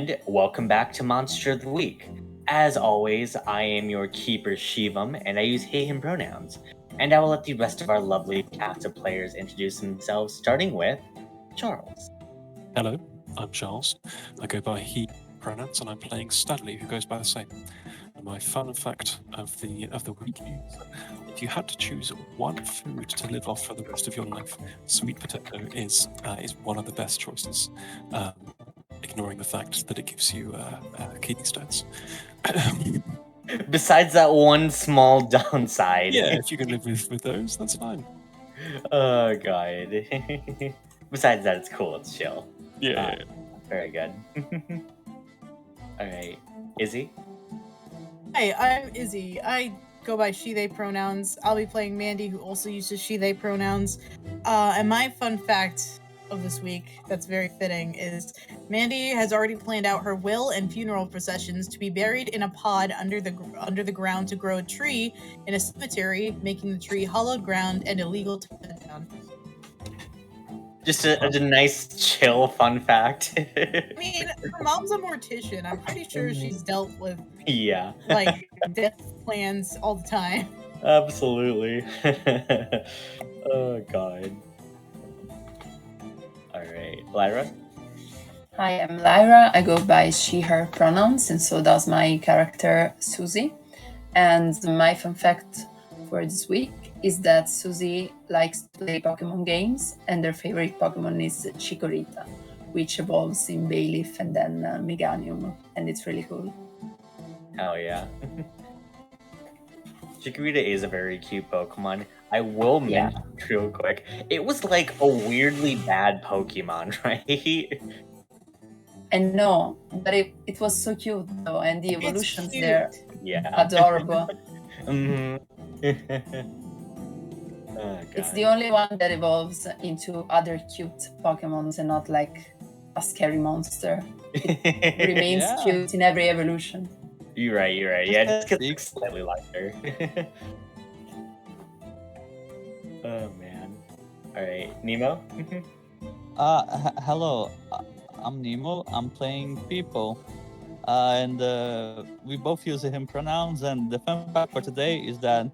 and welcome back to Monster of the Week. As always, I am your keeper Shivam, and I use he, him pronouns. And I will let the rest of our lovely cast of players introduce themselves, starting with Charles. Hello, I'm Charles. I go by he pronouns, and I'm playing Stanley, who goes by the same. And my fun fact of the week is that if you had to choose one food to live off for the rest of your life, sweet potato is one of the best choices. Ignoring the fact that it gives you kidney stones. Besides that one small downside. Yeah, if you can live with those, that's fine. Oh god. Besides that, it's cool. It's chill. Yeah. Very good. Alright. Izzy? Hi, I'm Izzy. I go by she/they pronouns. I'll be playing Mandy, who also uses she/they pronouns. And my fun fact of this week that's very fitting is Mandy has already planned out her will and funeral processions to be buried in a pod under the ground to grow a tree in a cemetery, making the tree hollowed ground and illegal to cut down. Just a nice, chill fun fact. I mean, her mom's a mortician. I'm pretty sure she's dealt with like death plans all the time. Absolutely. Oh god. Alright. Lyra? Hi, I'm Lyra. I go by she/her pronouns, and so does my character Susie. And my fun fact for this week is that Susie likes to play Pokemon games, and her favorite Pokemon is Chikorita, which evolves in Bayleaf and then Meganium, and it's really cool. Hell yeah. Chikorita is a very cute Pokemon. I will mention real quick, it was like a weirdly bad Pokemon, right? And no, but it was so cute though, and the evolutions there, yeah, adorable. Oh, it's the only one that evolves into other cute Pokemons and not like a scary monster. It remains cute in every evolution. You're right. Yeah, just because it's slightly lighter. Oh man. Alright, Nemo? Hello. I'm Nemo. I'm playing people. And we both use him pronouns. And the fun fact for today is that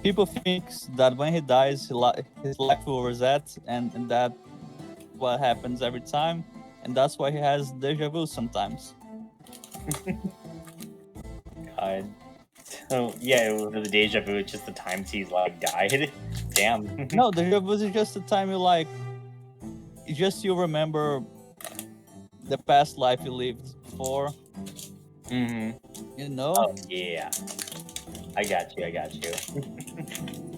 people thinks that when he dies, his life will reset, and that what happens every time. And that's why he has deja vu sometimes. God. So, yeah, the deja vu, it's just the times he's, like, died. Damn. No, deja vu is just the time you remember the past life you lived before. Mm-hmm. You know? Oh, yeah. I got you.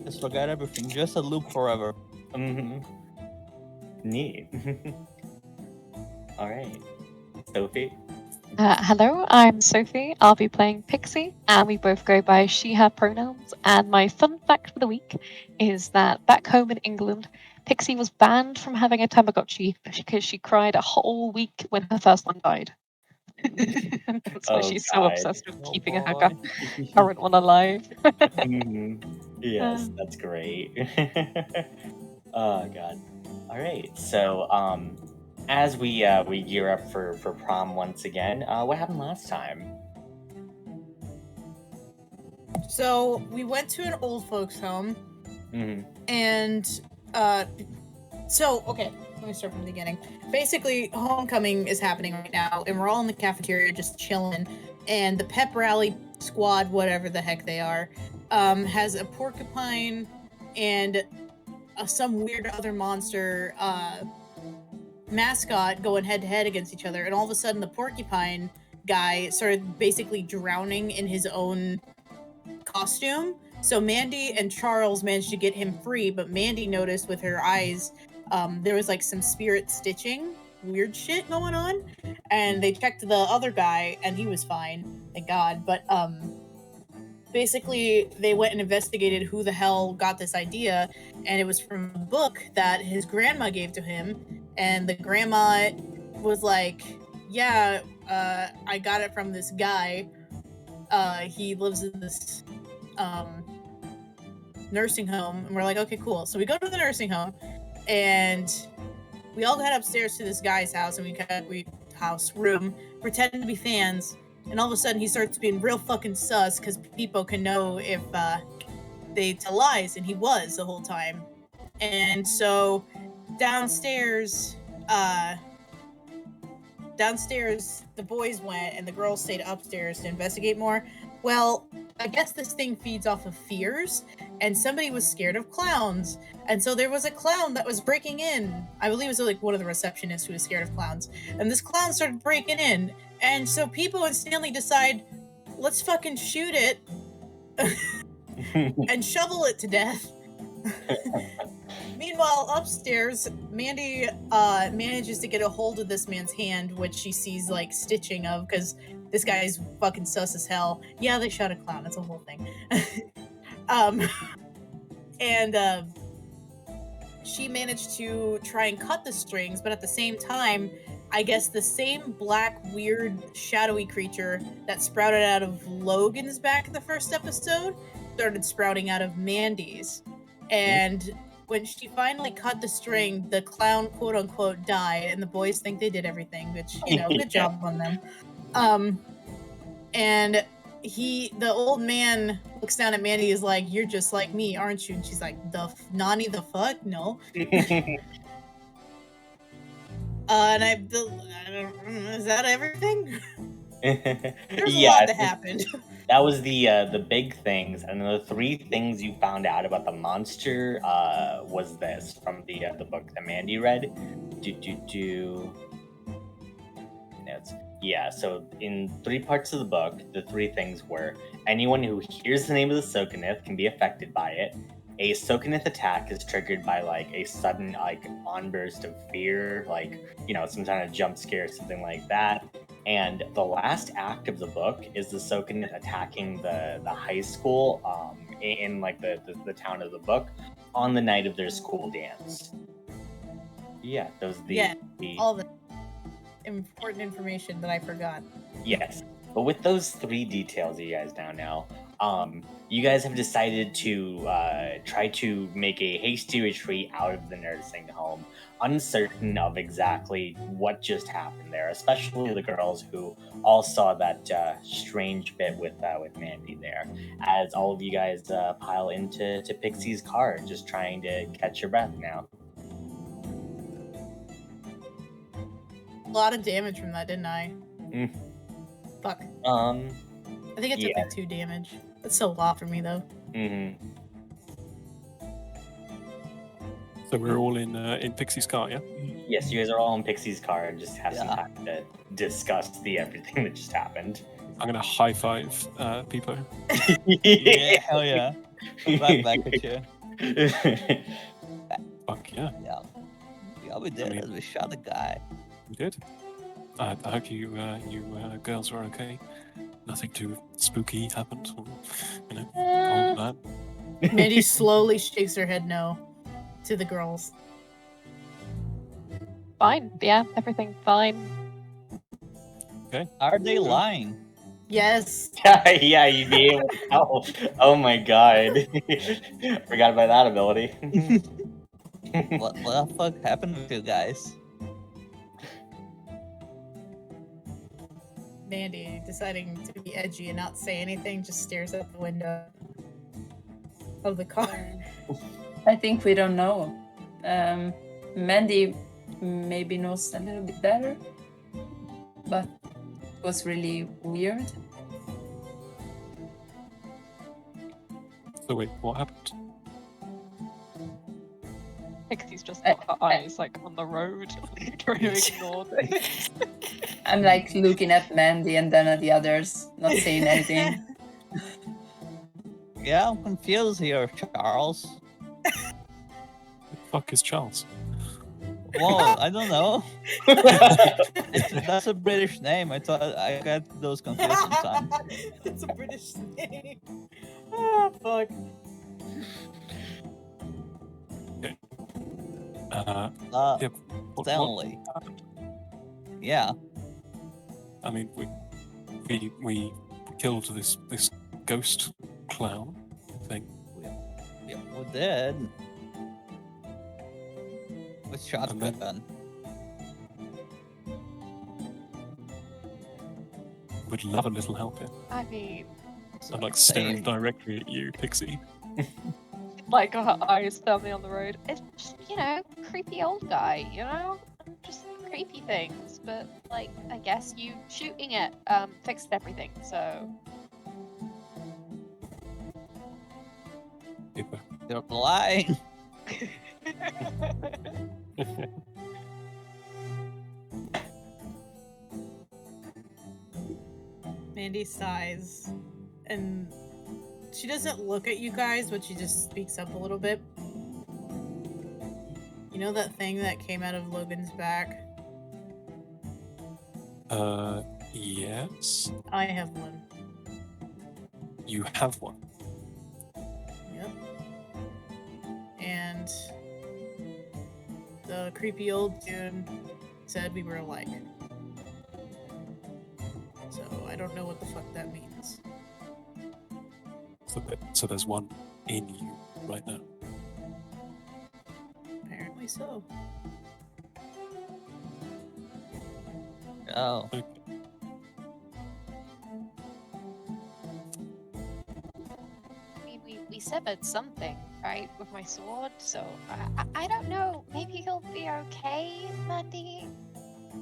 Just forget everything. Just a loop forever. Mm-hmm. Neat. Alright. Sophie? Hello, I'm Sophie. I'll be playing Pixie, and we both go by she/her pronouns. And my fun fact for the week is that back home in England, Pixie was banned from having a Tamagotchi because she cried a whole week when her first one died. That's why she's so obsessed with keeping her current one alive. Yes, that's great. Oh god. Alright, so as we gear up for prom once again, what happened last time? So we went to an old folks home, and okay, let me start from the beginning. Basically, homecoming is happening right now, and we're all in the cafeteria just chilling, and the pep rally squad, whatever the heck they are, has a porcupine and some weird other monster mascot going head-to-head against each other, and all of a sudden the porcupine guy started basically drowning in his own costume. So Mandy and Charles managed to get him free, but Mandy noticed with her eyes there was like some spirit stitching, weird shit going on, and they checked the other guy and he was fine, thank god. But basically they went and investigated who the hell got this idea, and it was from a book that his grandma gave to him, and the grandma was like, I got it from this guy. He lives in this nursing home. And we're like, okay, cool. So we go to the nursing home, and we all head upstairs to this guy's house, and we house room, pretending to be fans, and all of a sudden he starts being real fucking sus because people can know if they tell lies, and he was the whole time. And so downstairs, the boys went and the girls stayed upstairs to investigate more. Well, I guess this thing feeds off of fears, and somebody was scared of clowns. And so there was a clown that was breaking in. I believe it was like one of the receptionists who was scared of clowns. And this clown started breaking in. And so people and Stanley decide, let's fucking shoot it and shovel it to death. Meanwhile, upstairs, Mandy manages to get a hold of this man's hand, which she sees like stitching of, because this guy's fucking sus as hell. Yeah, they shot a clown. That's a whole thing. And she managed to try and cut the strings, but at the same time, I guess the same black, weird, shadowy creature that sprouted out of Logan's back in the first episode started sprouting out of Mandy's. And when she finally cut the string, the clown, quote unquote, died, and the boys think they did everything, which, you know, good job on them. And the old man looks down at Mandy, is like, "You're just like me, aren't you?" And she's like, Nani the fuck? No. And I don't, is that everything? There's a lot that happened. That was the big things, and the 3 things you found out about the monster was this from the book that Mandy read. Notes. Yeah, so in 3 parts of the book, the 3 things were: anyone who hears the name of the Sokanith can be affected by it. A Sokanith attack is triggered by like a sudden like onburst of fear, like, you know, some kind of jump scare, something like that. And the last act of the book is the Sokanith attacking the high school in like the town of the book on the night of their school dance. Yeah, those all the important information that I forgot. Yes, but with those 3 details you guys now know, you guys have decided to try to make a hasty retreat out of the nursing home, uncertain of exactly what just happened there, especially the girls who all saw that strange bit with Mandy there, as all of you guys pile into Pixie's car, just trying to catch your breath now. A lot of damage from that, didn't I? Fuck. I think I took like 2 damage. That's so a lot for me, though. Mm-hmm. So we're all in Pixie's car, yeah? Yes, you guys are all in Pixie's car and just have some time to discuss everything that just happened. I'm gonna high five Peepo. Yeah, hell yeah. Right back at you. Fuck yeah. Yeah, we did it. We shot a guy. We did. I hope you girls are okay. Nothing too spooky happened. Or, you know, old man. Mandy slowly shakes her head no to the girls. Fine. Yeah, everything fine. Okay. Are they lying? Yes. Yeah, you'd be able to tell. Oh my god. Forgot about that ability. What the fuck happened with you guys? Mandy, deciding to be edgy and not say anything, just stares out the window of the car. I think we don't know. Mandy maybe knows a little bit better, but it was really weird. So wait, what happened? Pixie's just got her eyes like on the road, trying to ignore things. I'm like looking at Mandy and then at the others, not saying anything. Yeah, I'm confused here, Charles. The fuck is Charles? Whoa, I don't know. That's a British name. I thought I got those confused sometimes. It's a British name. Ah, fuck. Okay. Uh, Stanley. Yeah. I mean, we killed this ghost clown thing. Yeah, we did. With shotgun. would love a little help here. I mean, I'm like Same. staring directly at you, Pixie. like her eyes firmly on the road. It's just, creepy old guy, just creepy things. But like, I guess you shooting it fixed everything. So Paper. You're lying. Mandy sighs, and she doesn't look at you guys, but she just speaks up a little bit. You know that thing that came out of Logan's back? Yes. I have one. You have one. Yep. And the creepy old dude said we were alike. So I don't know what the fuck that means. So there's one in you right now. Apparently so. Oh. Okay. I mean, we severed something, right, with my sword. So I don't know. Maybe he'll be okay, Mandy.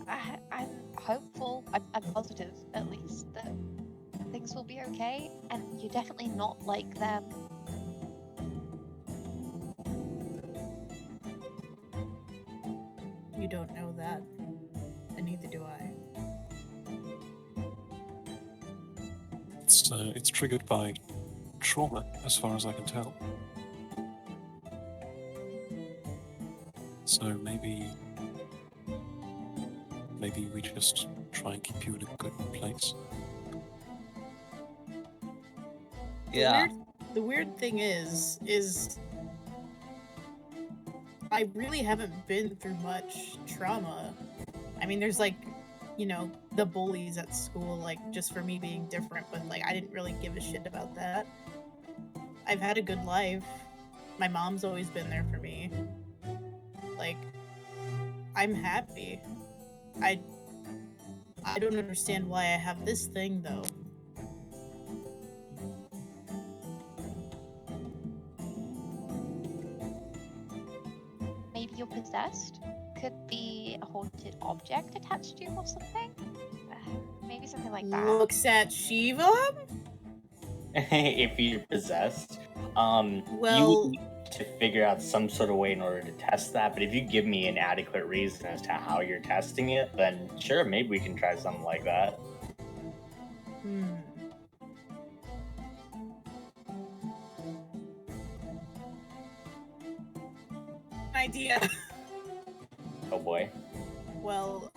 I'm hopeful. I'm positive, at least, that things will be okay. And you're definitely not like them. You don't know that, and neither do I. It's triggered by trauma, as far as I can tell. So maybe we just try and keep you in a good place. Yeah. The weird thing is I really haven't been through much trauma. I mean, there's like, the bullies at school, like, just for me being different, but like, I didn't really give a shit about that. I've had a good life. My mom's always been there for me. Like, I'm happy. I don't understand why I have this thing, though. Maybe you're possessed? Could be a haunted object attached to you or something? Maybe something like that. Looks at Shiva? If you're possessed, you Well- would need to figure out some sort of way in order to test that. But if you give me an adequate reason as to how you're testing it, then sure, maybe we can try something like that. Idea. Oh boy. Well,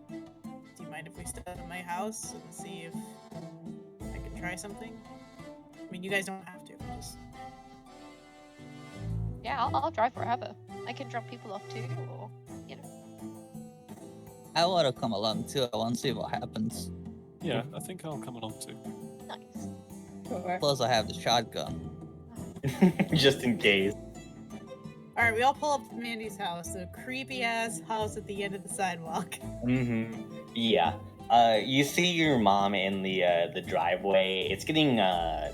do you mind if we step at my house and see if I can try something? I mean, you guys don't have to. Just... Yeah, I'll drive wherever. I can drop people off too, or, I want to come along too. I want to see what happens. Yeah, I think I'll come along too. Nice. Sure. Plus, I have the shotgun. Just in case. Alright, we all pull up to Mandy's house, the creepy ass house at the end of the sidewalk. Yeah. You see your mom in the driveway. It's getting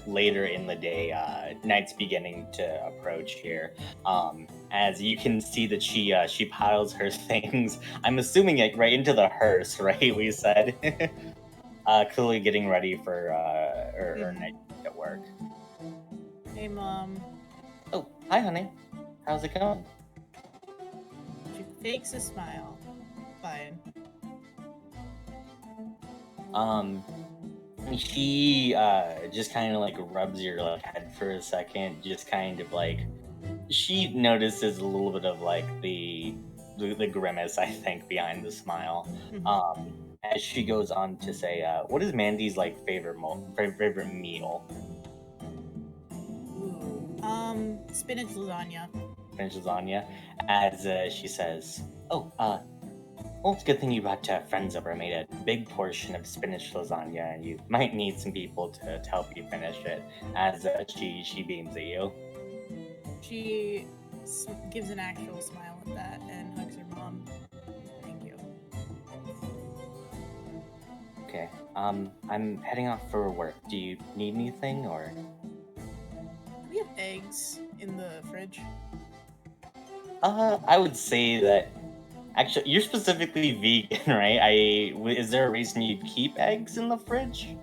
later in the day. Night's beginning to approach here. As you can see that she piles her things. I'm assuming it right into the hearse, right? We said. Clearly getting ready for her night at work. Hey, Mom. Oh, hi, honey. How's it going? She fakes a smile. Fine. She just kind of like rubs your head for a second, just kind of like she notices a little bit of like the grimace, I think, behind the smile. As she goes on to say, what is Mandy's favorite meal? Ooh. Spinach lasagna. Spinach lasagna. As she says, oh, well, it's a good thing you brought friends over. I made a big portion of spinach lasagna, and you might need some people to help you finish it. As she beams at you. She gives an actual smile at that and hugs her mom. Thank you. Okay. I'm heading off for work. Do you need anything or? We have eggs in the fridge. I would say that. Actually, you're specifically vegan, right? Is there a reason you keep eggs in the fridge?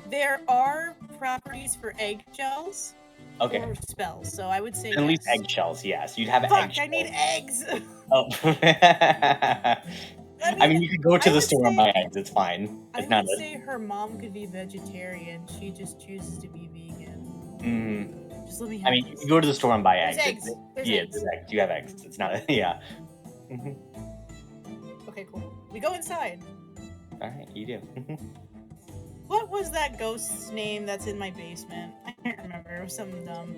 There are properties for eggshells Okay. or spells, so I would say At least yes. eggshells, yes. You'd have Fuck, eggshells. I need eggs. Oh. I mean, you could go to the store and buy eggs. It's fine. I It's not would say her mom could be vegetarian. She just chooses to be vegan. Mm. Just let me have I mean, you this. can go to the store and buy There's eggs. eggs. There's Yeah, eggs. there's eggs. You have eggs. It's not. Yeah. Mhm. Okay, cool. We go inside. All right, you do. What was that ghost's name that's in my basement? I can't remember. It was something dumb.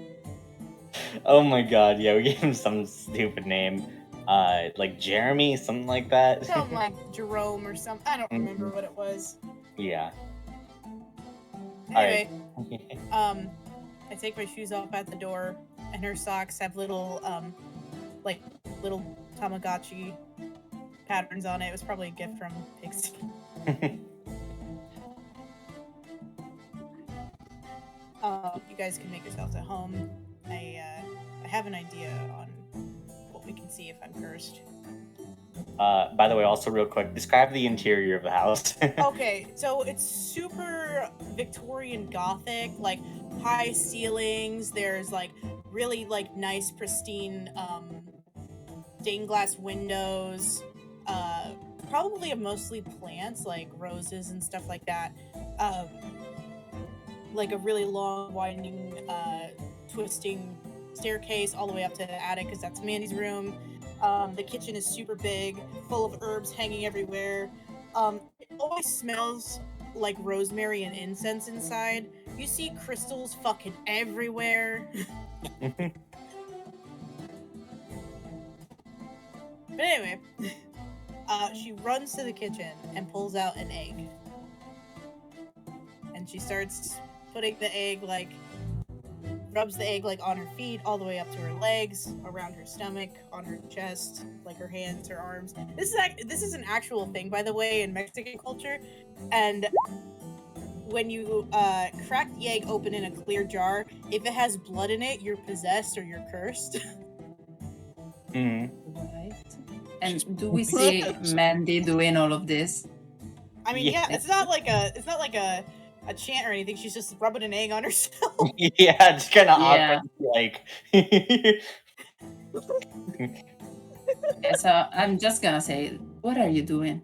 Oh my god, yeah, we gave him some stupid name. Like Jeremy, something like that. Something like Jerome or something. I don't remember what it was. Yeah. Anyway, Alright. I take my shoes off at the door, and her socks have little, like, little Tamagotchi patterns on it. It was probably a gift from Pixie. You guys can make yourselves at home. I have an idea on what we can see if I'm cursed. By the way, also real quick, describe the interior of the house. Okay, so it's super Victorian Gothic, like high ceilings. There's like really like nice, pristine stained glass windows. Probably mostly plants like roses and stuff like that. Like a really long, winding, twisting staircase all the way up to the attic because that's Mandy's room. The kitchen is super big, full of herbs hanging everywhere. It always smells like rosemary and incense inside. You see crystals fucking everywhere. But anyway, she runs to the kitchen and pulls out an egg. And she starts putting the egg, like, rubs the egg, like, on her feet, all the way up to her legs, around her stomach, on her chest, like her hands, her arms. This is an actual thing, by the way, in Mexican culture. And when you crack the egg open in a clear jar, if it has blood in it, you're possessed or you're cursed. Mm. Right. And do we see Mandy doing all of this? I mean, yeah, it's not like a chant or anything. She's just rubbing an egg on herself. Yeah, it's kind of Yeah. awkward. Like, Okay, so I'm just gonna say, what are you doing?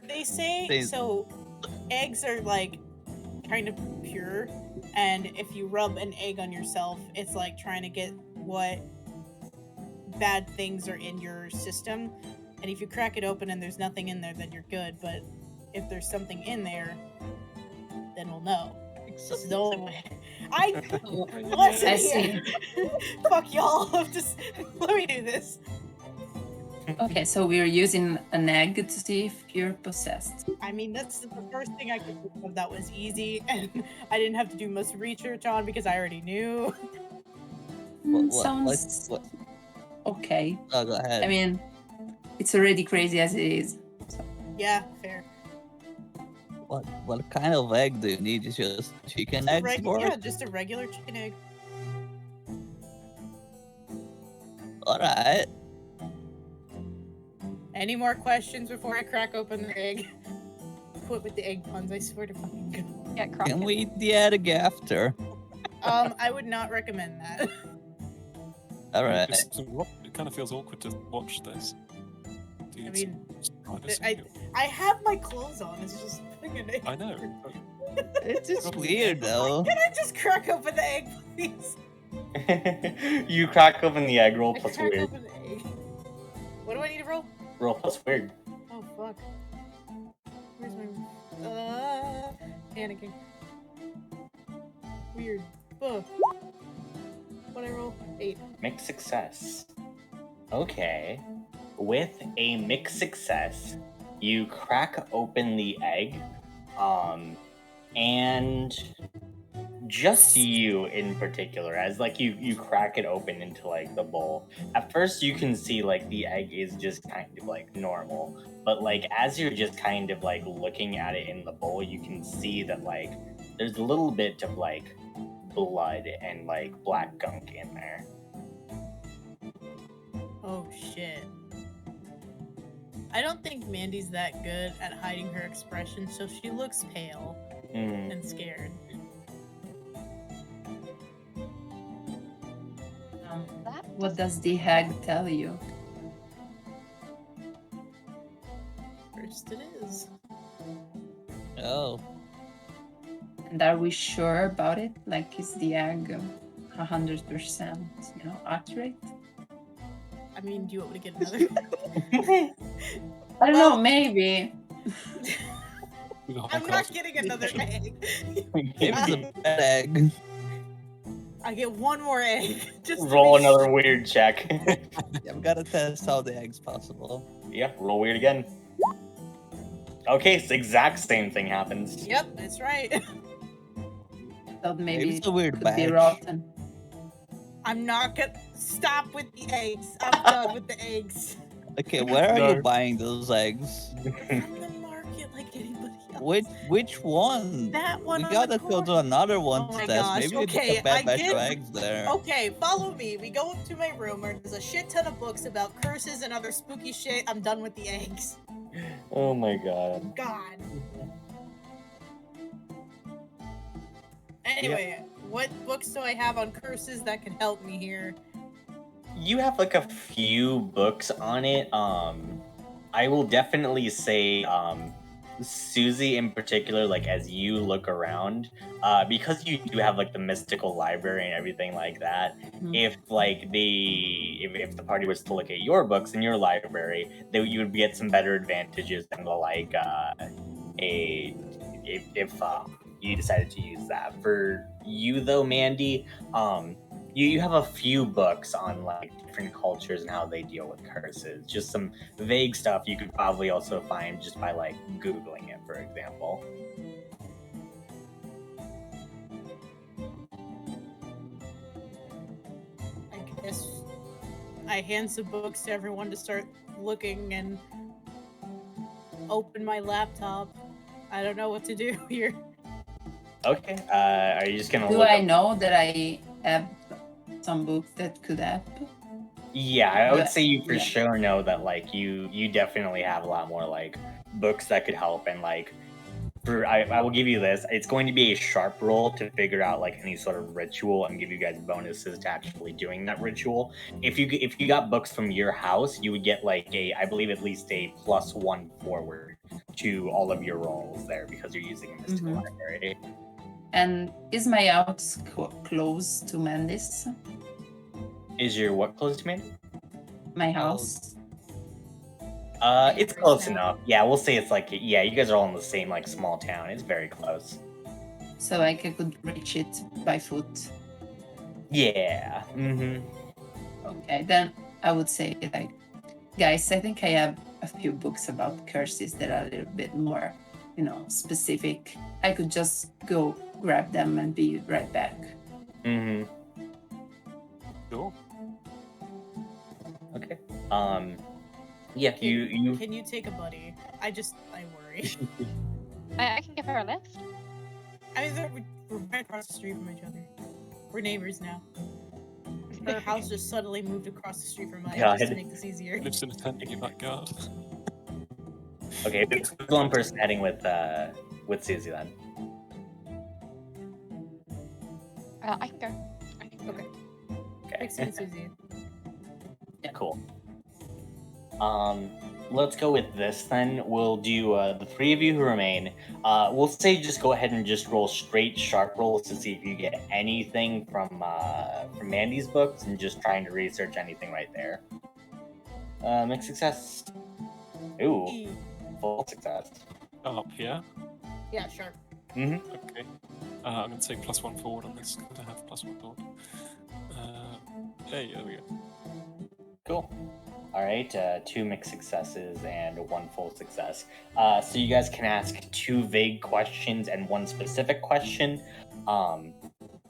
They say so. Eggs are like kind of pure, and if you rub an egg on yourself, it's like trying to get what bad things are in your system. And if you crack it open and there's nothing in there, then you're good. But if there's something in there, then we'll know. This is the only way. Listen I here. Fuck y'all. Just let me do this. Okay, so we're using an egg to see if you're possessed. I mean, that's the first thing I could think of that was easy, and I didn't have to do much research on because I already knew. Sounds okay. Oh, go ahead. I mean, it's already crazy as it is. So. Yeah, fair. What kind of egg do you need? Is just chicken eggs for Yeah, it? just a regular chicken egg. Alright. Any more questions before I crack open the egg? Quit with the egg puns, I swear to fucking God. Yeah, crack Can it. we eat the egg after? I would not recommend that. Alright. It kind of feels awkward to watch this. Do you I need mean, some privacy? I have my clothes on, it's just putting an egg. I know. It's just weird though. Can I just crack open the egg, please? You crack open the egg, roll I plus crack weird. open the egg. What do I need to roll? Roll plus weird. Oh fuck. Where's my panicking. Weird. Ugh. What'd I roll? 8. Mixed success. Okay. With a mixed success, you crack open the egg, and just you in particular, as like you crack it open into like the bowl. At first you can see like the egg is just kind of like normal, but like as you're just kind of like looking at it in the bowl, you can see that like there's a little bit of like blood and like black gunk in there. Oh shit. I don't think Mandy's that good at hiding her expression, so she looks pale and scared. What does the hag tell you? First it is. Oh, And are we sure about it? Like, is the egg 100%, accurate? I mean, do you want me to get another? I don't know, maybe. I'm not getting another egg. it was a bad egg. I get one more egg. Just to Roll be another weird check. Yeah, we gotta test how the egg's possible. Yeah, roll weird again. Okay, it's the exact same thing happens. Yep, that's right. Thought maybe Maybe it's a weird it could be batch. rotten. I'm not gonna stop with the eggs. I'm done with the eggs. Okay, where are No. you buying those eggs? From the market, like anybody else. Which one? That one We on gotta the go to corner. another one Oh to my test. gosh, Maybe okay, it's a bad I batch get- of eggs there. Okay, follow me. We go up to my room where there's a shit ton of books about curses and other spooky shit. I'm done with the eggs. Oh my god. God. Anyway, what books do I have on curses that can help me here? You have like a few books on it. I will definitely say Susie in particular, like as you look around, because you do have like the mystical library and everything like that. If like if the party was to look at your books in your library, you would get some better advantages than the like if you decided to use that. For you though, Mandy, you have a few books on like different cultures and how they deal with curses. Just some vague stuff you could probably also find just by like Googling it, for example. I guess I hand some books to everyone to start looking and open my laptop. I don't know what to do here. Okay. Are you just gonna Do look I up- know that I have some books that could help? Yeah, I would say you for Yeah. sure know that like you definitely have a lot more like books that could help, and like I will give you this. It's going to be a sharp roll to figure out like any sort of ritual and give you guys bonuses to actually doing that ritual. If you got books from your house, you would get like I believe at least a +1 forward to all of your rolls there because you're using a mystical Mhm. library. And is my house close to Mandy's? Is your what close to me? My house? It's close enough. Yeah, we'll say it's like you guys are all in the same like small town. It's very close. So like I could reach it by foot. Yeah. Mm-hmm. Okay, then I would say like, guys, I think I have a few books about curses that are a little bit more, specific. I could just go grab them and be right back. Mm-hmm. Sure. Okay. Yeah, you Can you take a buddy? I worry. I can give her a lift. I mean, we're right across the street from each other. We're neighbors now. Her house just suddenly moved across the street from mine just to God. make this easier. Lives in a tent in your backyard. Okay, it's one person heading with Susie then. I can go. Okay. Okay. Pixie and Susie. Cool. Let's go with this then. We'll do the three of you who remain. We'll say just go ahead and just roll straight sharp rolls to see if you get anything from Mandy's books, and just trying to research anything right there. Mixed success. Ooh, E. full success. Up here. Yeah, sharp. Mm-hmm. Okay. I'm going to take +1 forward on this. Good to have +1 forward. Hey, there we go. Cool. All right, 2 mixed successes and 1 full success. So you guys can ask 2 vague questions and 1 specific question.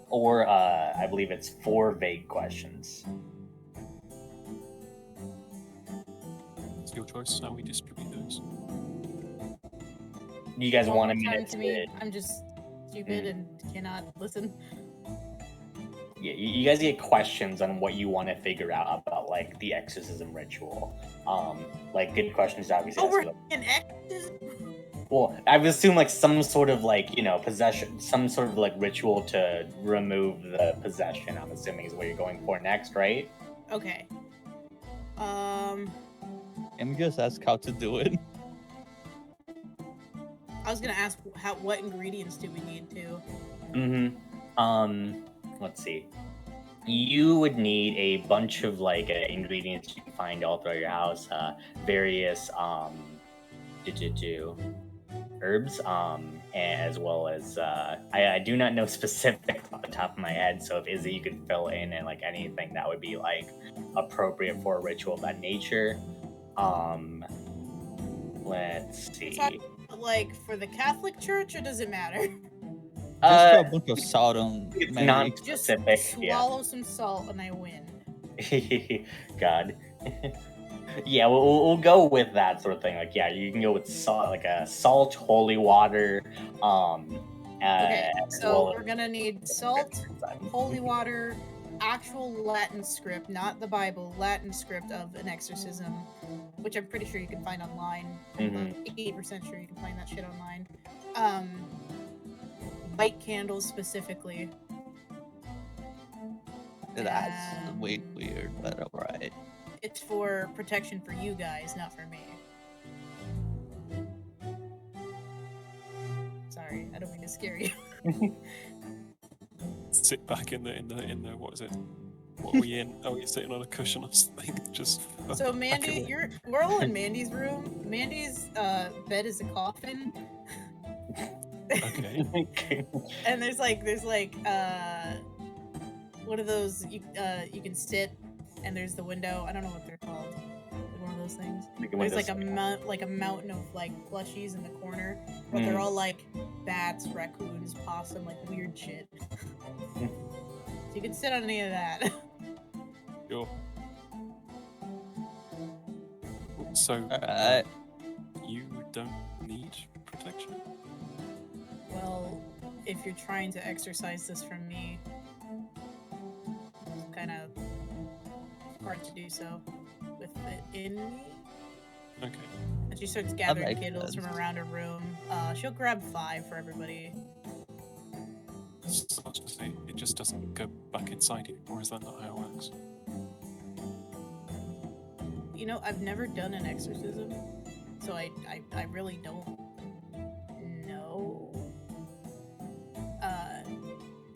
or I believe it's 4 vague questions. It's your choice how we distribute those. You guys One want a more time minute to me. I'm just stupid and cannot listen. Yeah, you guys get questions on what you want to figure out about like the exorcism ritual. Like good questions obviously. Oh, we're like, an exorcism? well, I would assume like some sort of like, you know, possession, some sort of like ritual to remove the possession, I'm assuming is what you're going for next, right? Okay. Let me just ask how to do it. I was gonna ask what ingredients do we need to? Let's see. You would need a bunch of like ingredients you can find all throughout your house, various herbs, as well as I do not know specifics off the top of my head. So if Izzy, you could fill in and like anything that would be like appropriate for a ritual of that nature. Let's see. Like for the Catholic Church, or does it matter? Just throw a bunch of salt on It's Mandy. not Just specific. swallow some salt and I win. God. Yeah, we'll go with that sort of thing. Like, yeah, you can go with salt, like a salt, holy water. Okay, as so well we're as- gonna need salt, holy water, actual Latin script, not the Bible, Latin script of an exorcism, which I'm pretty sure you can find online. I'm like 80% sure you can find that shit online. White candles specifically. That's way weird, but alright. It's for protection for you guys, not for me. Sorry, I don't mean to scare you. Sit back in the what is it? What are we in? Oh, you're sitting on a cushion or something. Just So back Mandy, away. we're all in Mandy's room. Mandy's bed is a coffin. Okay. And there's like one of those you can sit and there's the window. I don't know what they're called. Like one of those things. There's like a mountain of like plushies in the corner, but they're all like bats, raccoons, possum, like weird shit. So you can sit on any of that. Sure. So Alright. you don't need protection. Well, if you're trying to exercise this from me, it's kind of hard to do so with it in me. Okay. And she starts gathering makes candles from sense. around her room. She'll grab 5 for everybody. So I was gonna say, it just doesn't go back inside you, or is that not how it works? You know, I've never done an exorcism, so I really don't know.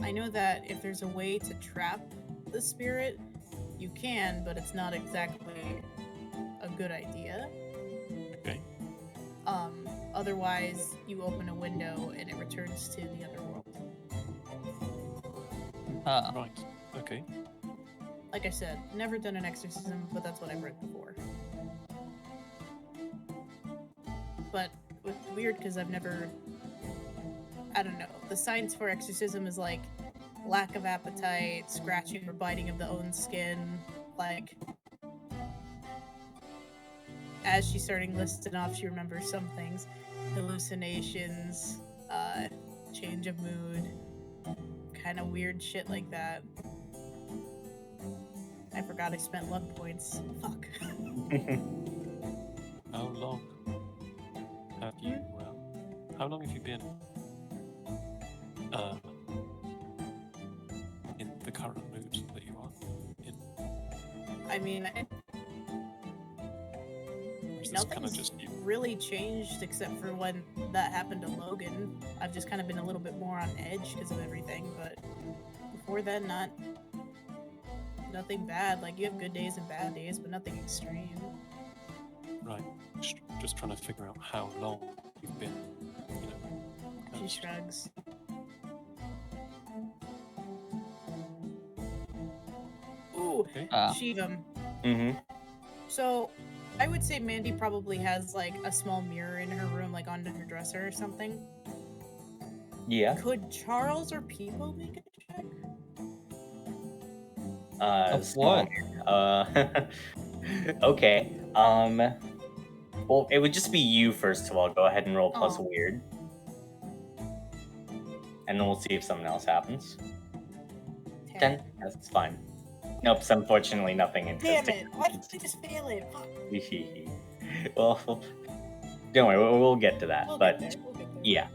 I know that if there's a way to trap the spirit, you can, but it's not exactly a good idea. Okay. Otherwise, you open a window and it returns to the underworld. Right. Okay. Like I said, never done an exorcism, but that's what I've read before. But it's weird because I've never... I don't know. The signs for exorcism is like lack of appetite, scratching or biting of the own skin, like... As she's starting listing off, she remembers some things. Hallucinations, change of mood, kind of weird shit like that. I forgot I spent luck points. Fuck. How long have you? How long have you been in the current mood that you are in? I mean, Or is this kind of nothing's just you? really changed except for when that happened to Logan. I've just kind of been a little bit more on edge because of everything, but before then, nothing bad. Like, you have good days and bad days, but nothing extreme. Right. Just trying to figure out how long you've been, you know. She shrugs. Ooh, Okay. Shivam. Mm-hmm. So, I would say Mandy probably has, like, a small mirror in her room, like, under her dresser or something. Yeah. Could Charles or Peebo make a check? Of small what? man. Okay. Well, it would just be you first of all. Go ahead and roll plus Oh. weird, and then we'll see if something else happens. 10. That's fine. Nope. So unfortunately, nothing Damn interesting. it! Why did I just fail it? Fuck. Well, don't worry. We'll get to that. We'll but get there. We'll get there. yeah,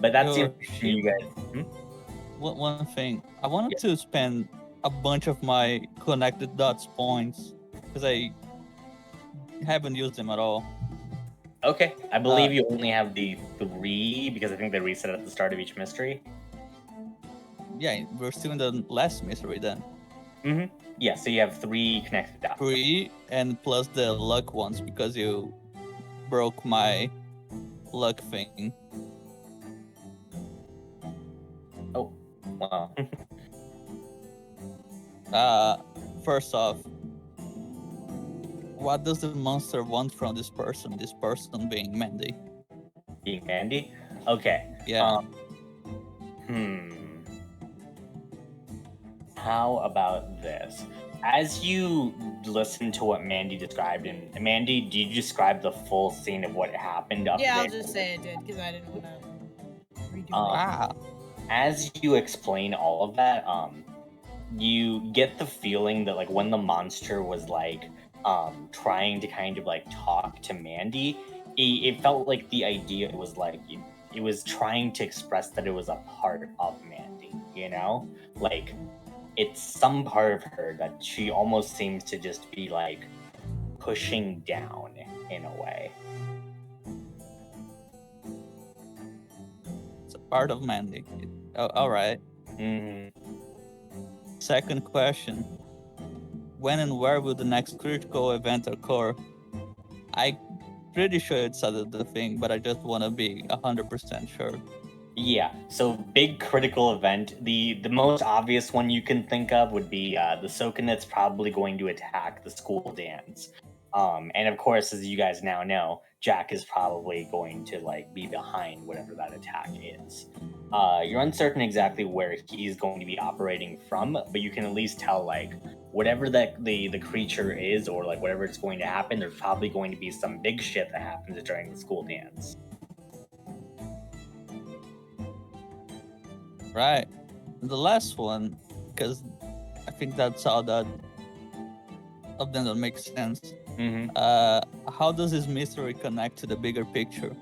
but that's the Your information you guys. One thing, I wanted to spend a bunch of my connected dots points because I haven't used them at all. Okay, I believe you only have the 3 because I think they reset at the start of each mystery. Yeah, we're still in the last mystery then. Yeah, so you have 3 connected dots. 3 and plus the luck ones because you broke my luck thing. Oh, wow. First off, what does the monster want from this person? This person being Mandy. Being Mandy? Okay. Yeah. How about this? As you listen to what Mandy described, and Mandy, did you describe the full scene of what happened up Yeah, there? I'll just say I did because I didn't want to redo Ah. As you explain all of that, you get the feeling that like when the monster was like trying to kind of like talk to Mandy, it felt like the idea was like it was trying to express that it was a part of Mandy, you know? Like it's some part of her that she almost seems to just be like pushing down in a way. It's a part of Mandy. All right. Second question. When and where will the next critical event occur? I'm pretty sure it's the thing, but I just want to be 100% sure. Yeah, so big critical event. The most obvious one you can think of would be the Soken that's probably going to attack the school dance. And of course, as you guys now know, Jack is probably going to like be behind whatever that attack is. You're uncertain exactly where he's going to be operating from, but you can at least tell like whatever that the creature is or like whatever it's going to happen, there's probably going to be some big shit that happens during the school dance. Right. The last one, because I think that's all that of them that makes sense. How does this mystery connect to the bigger picture?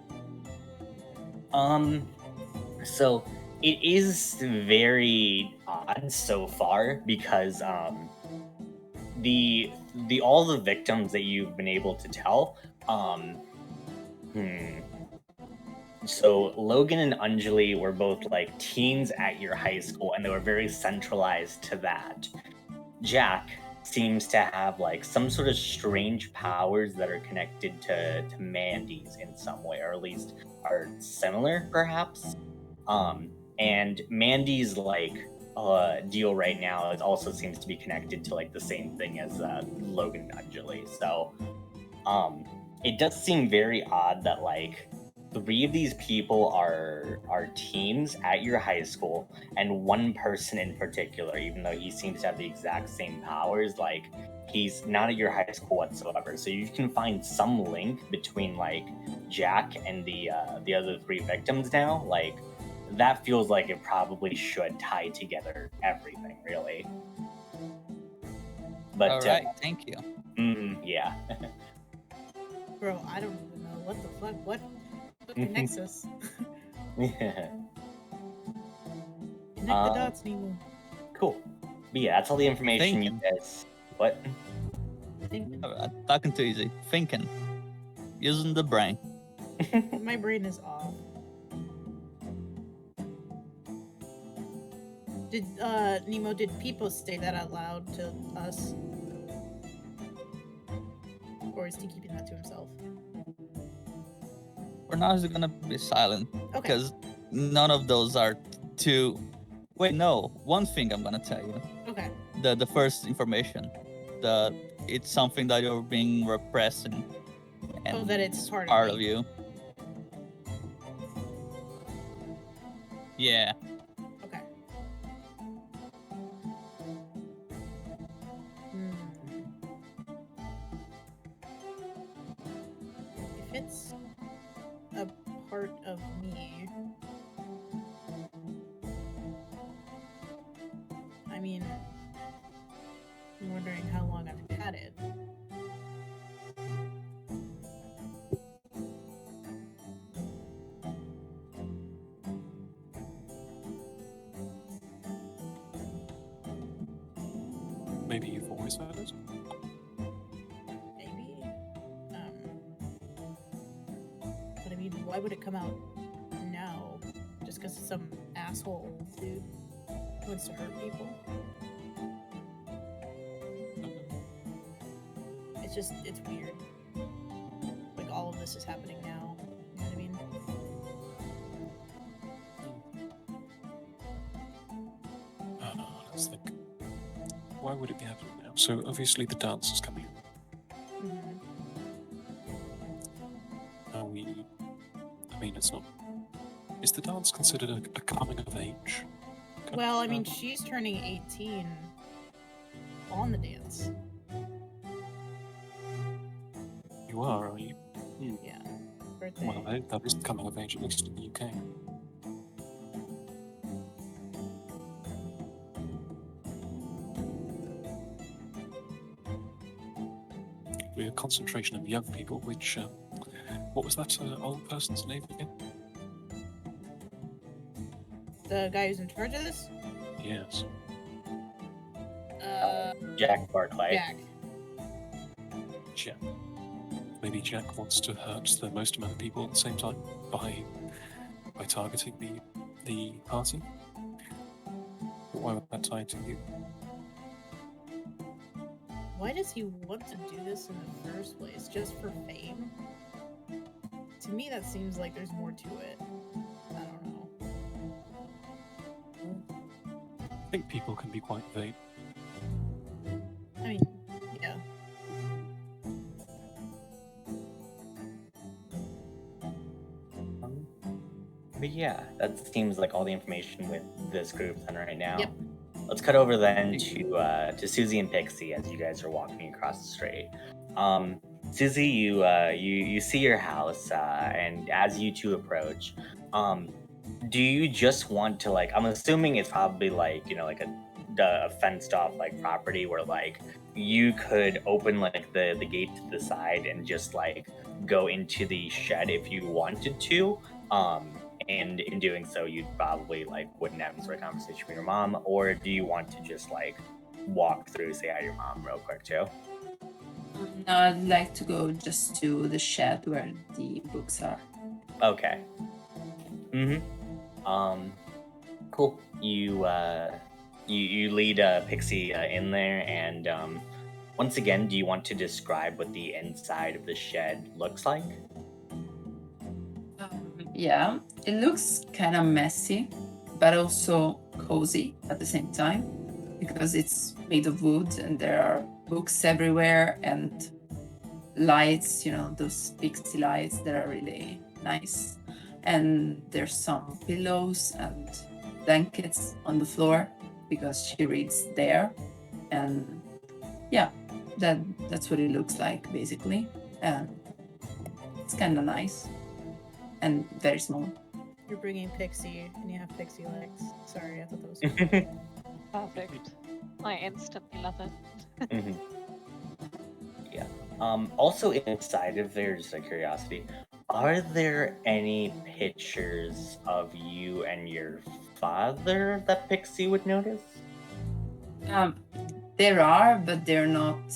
So it is very odd so far because the all the victims that you've been able to tell, so Logan and Anjali were both like teens at your high school and they were very centralized to that. Jack seems to have like some sort of strange powers that are connected to Mandy's in some way, or at least are similar perhaps. And Mandy's like deal right now is also seems to be connected to like the same thing as Logan and Anjali. So it does seem very odd that like 3 of these people are teens at your high school, and one person in particular, even though he seems to have the exact same powers, like he's not at your high school whatsoever. So you can find some link between like Jack and the other 3 victims now. Like that feels like it probably should tie together everything, really. But all right, thank you. Yeah. Bro, I don't even know what the fuck. What connects us? Yeah. Connect the dots, Nemo. Cool. But yeah, that's all the information you guys. What? Talking too easy. Thinking. Using the brain. My brain is off. Did Nemo? Did people say that out loud to us, or is he keeping that to himself? For now, he's gonna be silent Okay. because none of those are too. Wait, no. One thing I'm gonna tell you. Okay. The first information, it's something that you're being repressing. And that it's part of you. Yeah. Okay. it's a part of me, I mean, I'm wondering how long I've had it. Maybe you've always had it. Maybe. But I mean, why would it come out now? Just because some asshole dude wants to hurt people? It's weird. Like, all of this is happening now. You know what I mean? Let's think. Why would it be happening now? So obviously the dance is coming. Mhm. I mean, it's not. Is the dance considered a coming of age? Well, I mean, she's turning 18 on the dance. You are you? Yeah. Birthday. Well, that is coming of age, at least in the UK. We're a concentration of young people, which, what was that old person's name again? The guy who's in charge of this? Yes. Jack Barclay. Jack. Jack. Maybe Jack wants to hurt the most amount of people at the same time by targeting the party. But why would that tie to you? Why does he want to do this in the first place? Just for fame? To me, that seems like there's more to it. I don't know. I think people can be quite vain. I mean, yeah. But yeah, that seems like all the information with this group then right now. Yep. Let's cut over then to Susie and Pixie as you guys are walking across the street. Susie, you see your house, and as you two approach, do you just want to, like, I'm assuming it's probably like, you know, like a fenced off like property where like you could open like the gate to the side and just like go into the shed if you wanted to. And in doing so, you'd probably like wouldn't have any sort of conversation with your mom, or do you want to just like walk through, say hi to your mom real quick too? No, I'd like to go just to the shed where the books are. Okay. Cool. You lead Pixie in there, and once again, do you want to describe what the inside of the shed looks like? Yeah, it looks kind of messy, but also cozy at the same time because it's made of wood and there are books everywhere and lights, you know, those pixie lights that are really nice. And there's some pillows and blankets on the floor because she reads there. And yeah, that's what it looks like basically. And it's kind of nice. And very small. You're bringing Pixie, and you have Pixie legs. Sorry, I thought that was funny. Perfect. I instantly love it. Yeah. Also inside of there, just a curiosity, are there any pictures of you and your father that Pixie would notice? There are, but they're not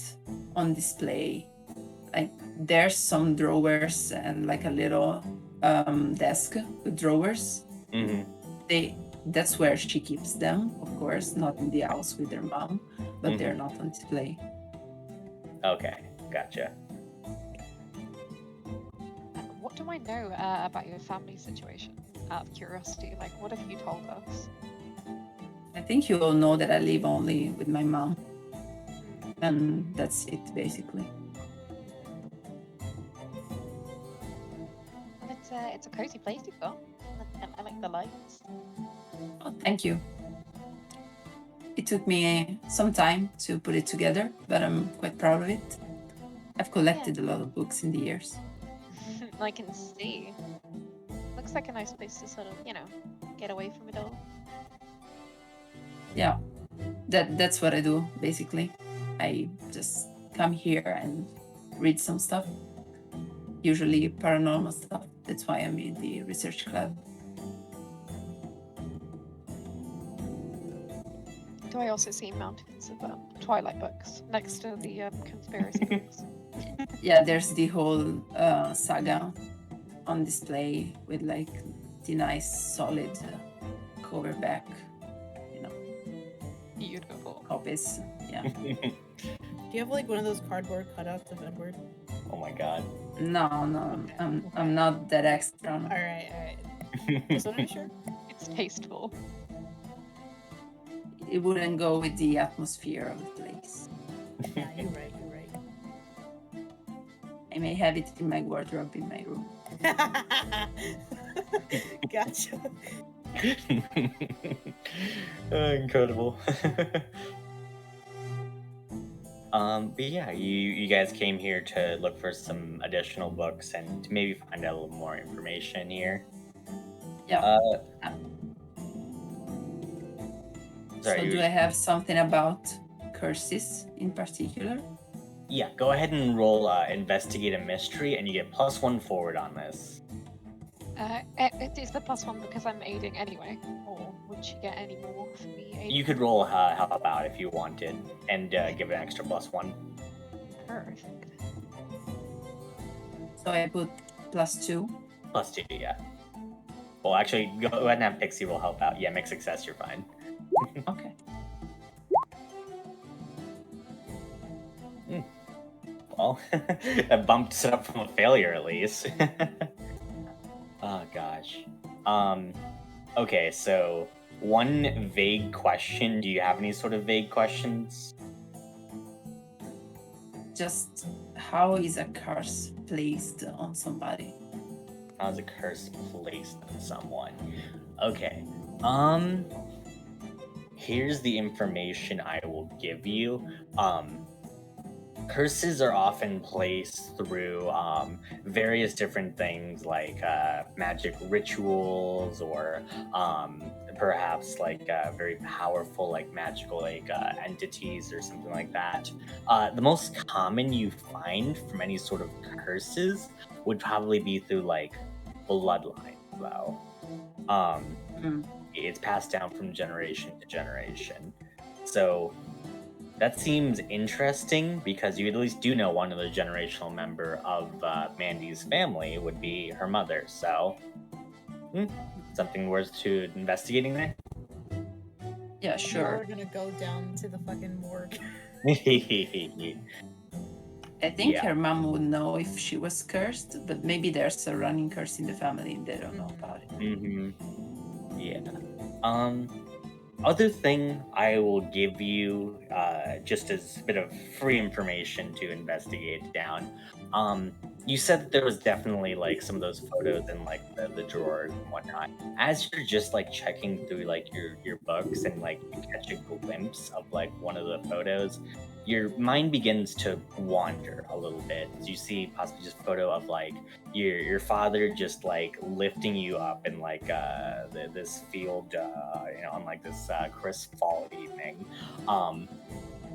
on display. Like there's some drawers and like a little desk with drawers. That's where she keeps them, of course, not in the house with her mom, but they're not on display. Okay, gotcha. What do I know about your family situation? Out of curiosity, like, what have you told us? I think you all know that I live only with my mom, and that's it basically. It's a cozy place you've got. I like the lights. Oh, thank you. It took me some time to put it together, but I'm quite proud of it. I've collected a lot of books in the years. I can see. Looks like a nice place to sort of, get away from it all. Yeah, that's what I do basically. I just come here and read some stuff, usually paranormal stuff. That's why I'm in the research club. Do I also see mountains of Twilight books next to the conspiracy books? Yeah, there's the whole saga on display with like the nice solid cover back, Beautiful. copies. Yeah. Do you have like one of those cardboard cutouts of Edward? Oh my god. No, I'm not that extra. All right. Just want to be sure. It's tasteful. It wouldn't go with the atmosphere of the place. Yeah, you're right. I may have it in my wardrobe in my room. Gotcha. Incredible. But yeah, you guys came here to look for some additional books and to maybe find out a little more information here. Yeah. Sorry, So do I have something about curses in particular? Yeah, go ahead and roll investigate a mystery, and you get +1 forward on this. It is the +1 because I'm aiding anyway, or would she get any more for me aiding? You could roll help out if you wanted, and give it an extra +1. Perfect. So I put +2. +2, yeah. Well, actually, go ahead and have Pixie roll help out. Yeah, make success, you're fine. Okay. Well, that bumped it up from a failure at least. Oh gosh. Okay, so one vague question. Do you have any sort of vague questions? Just how is a curse placed on somebody? How's a curse placed on someone? Okay. Here's the information I will give you. Curses are often placed through various different things like magic rituals or perhaps like very powerful like magical like entities or something like that. The most common you find from any sort of curses would probably be through like bloodline though. It's passed down from generation to generation. So that seems interesting because you at least do know one of the generational member of Mandy's family would be her mother. So, something worth to investigating there. Yeah, sure. We're gonna go down to the fucking morgue. I think Yeah. her mom would know if she was cursed, but maybe there's a running curse in the family and they don't know about it. Yeah. Other thing I will give you, just as a bit of free information to investigate down. You said that there was definitely like some of those photos in like the drawers and whatnot. As you're just like checking through like your books and like you catch a glimpse of like one of the photos, your mind begins to wander a little bit. You see possibly just a photo of like your father just like lifting you up in like this field, on like this crisp fall evening.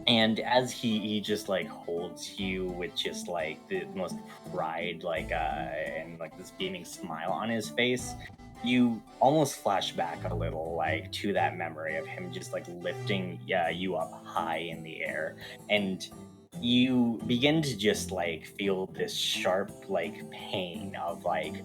And as he just like holds you with just like the most pride, like and like this beaming smile on his face, you almost flash back a little like to that memory of him just like lifting you up high in the air, and you begin to just like feel this sharp like pain of like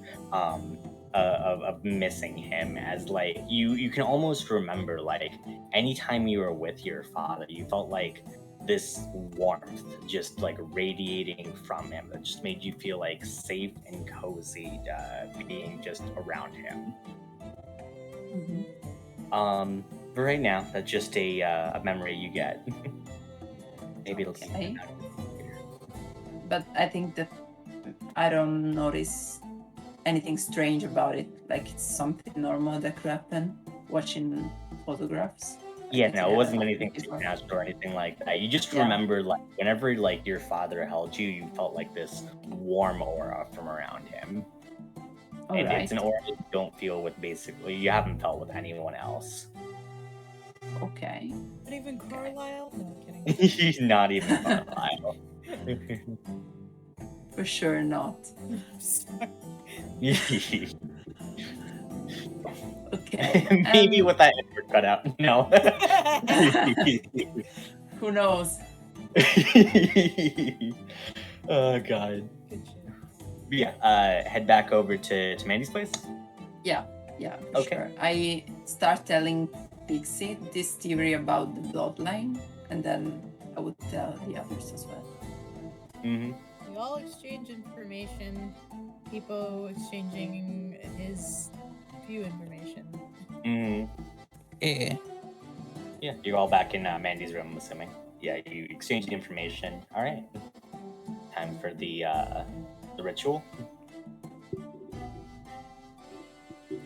of missing him, as like you can almost remember like anytime you were with your father you felt like this warmth just like radiating from him that just made you feel like safe and cozy being just around him. But right now that's just a memory you get. Maybe it'll keep Okay. it out. But I think that I don't notice anything strange about it. Like it's something normal that could happen watching photographs. Yeah, It's no, it wasn't anything before. supernatural or anything like that. You just Yeah. remember, like, whenever like your father held you, you felt like this warm aura from around him. All And right. it's an aura you don't feel with basically, you haven't felt with anyone else. Okay. Not even Carlisle? No, I'm kidding. He's not even Carlisle. For sure not. Sorry. Okay. Maybe with that Edward cut out. No. Who knows? Oh god. Good shit. But yeah, head back over to Mandy's place. Yeah, for Okay. sure. I start telling Pixie this theory about the bloodline, and then I would tell the others as well. Mm-hmm. We all exchange information. Hippo exchanging his few information. Mm-hmm. Yeah. Yeah, you're all back in Mandy's room, I'm assuming. Yeah, you exchange the information. All right. Time for the ritual.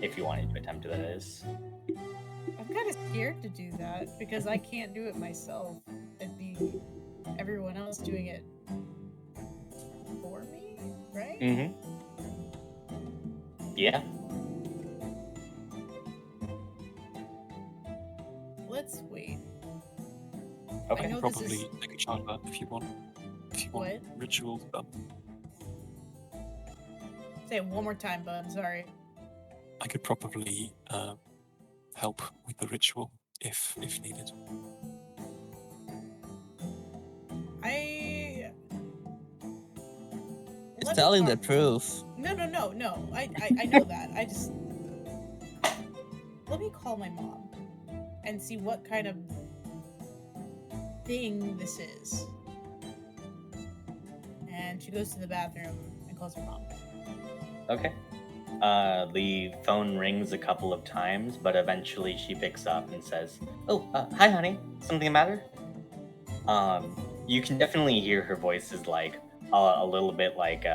If you wanted to attempt it, that is. I'm kind of scared to do that because I can't do it myself. It'd be everyone else doing it for me, right? Mm-hmm. Yeah. Let's wait. Okay. I know this Probably is take a child birth if you want. If you want What? rituals done. Say it one more time, bud. Sorry. I could probably help with the ritual if needed. I. He's Let me telling the talk- truth. No. I know that. I just let me call my mom and see what kind of thing this is. And she goes to the bathroom and calls her mom. Okay. The phone rings a couple of times, but eventually she picks up and says, "Oh, hi, honey. Something the matter?" You can definitely hear her voice is like a little bit like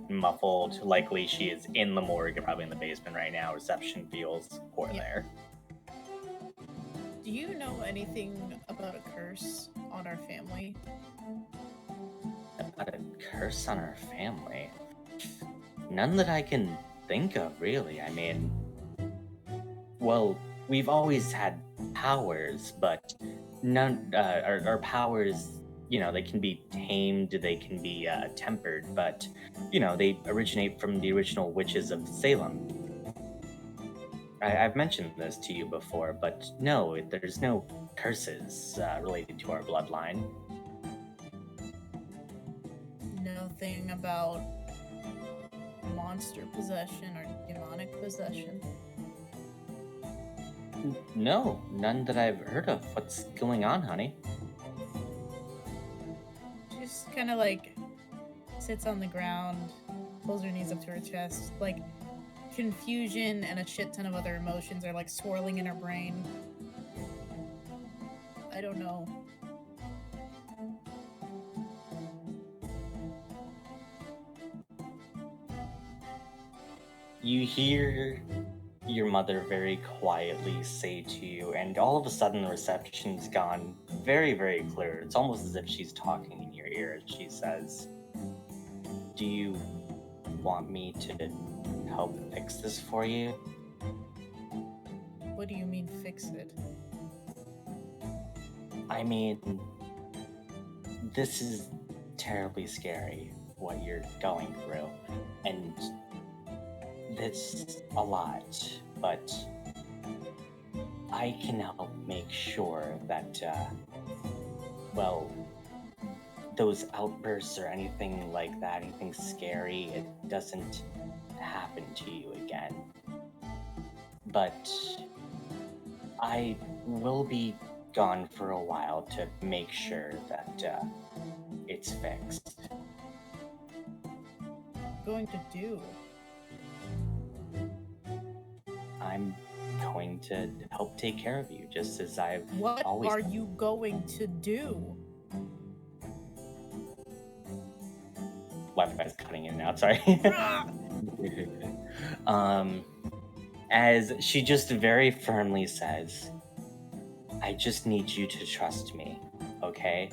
muffled. Likely she is in the morgue, probably in the basement right now. Reception feels poor Yeah. there. Do you know anything about a curse on our family? About a curse on our family? None that I can think of, really. I mean, well, we've always had powers, but none. Our powers, they can be tamed, they can be tempered, but they originate from the original witches of Salem. I've mentioned this to you before, but no, there's no curses related to our bloodline. Nothing about monster possession or demonic possession. No, none that I've heard of. What's going on, honey? Just kind of like sits on the ground, pulls her knees up to her chest, like confusion and a shit ton of other emotions are like swirling in her brain. I don't know. You hear your mother very quietly say to you, and all of a sudden the reception's gone very, very clear. It's almost as if she's talking in your ear. She says, "Do you want me to help fix this for you?" What do you mean fix it? I mean, this is terribly scary, what you're going through. And that's a lot, but I can help make sure that, those outbursts or anything like that, anything scary, it doesn't happen to you again. But I will be gone for a while to make sure that it's fixed. Going to do? I'm going to help take care of you, just as I've What always are you going to do? Wi-Fi's cutting in and out. Sorry. As she just very firmly says, I just need you to trust me, okay?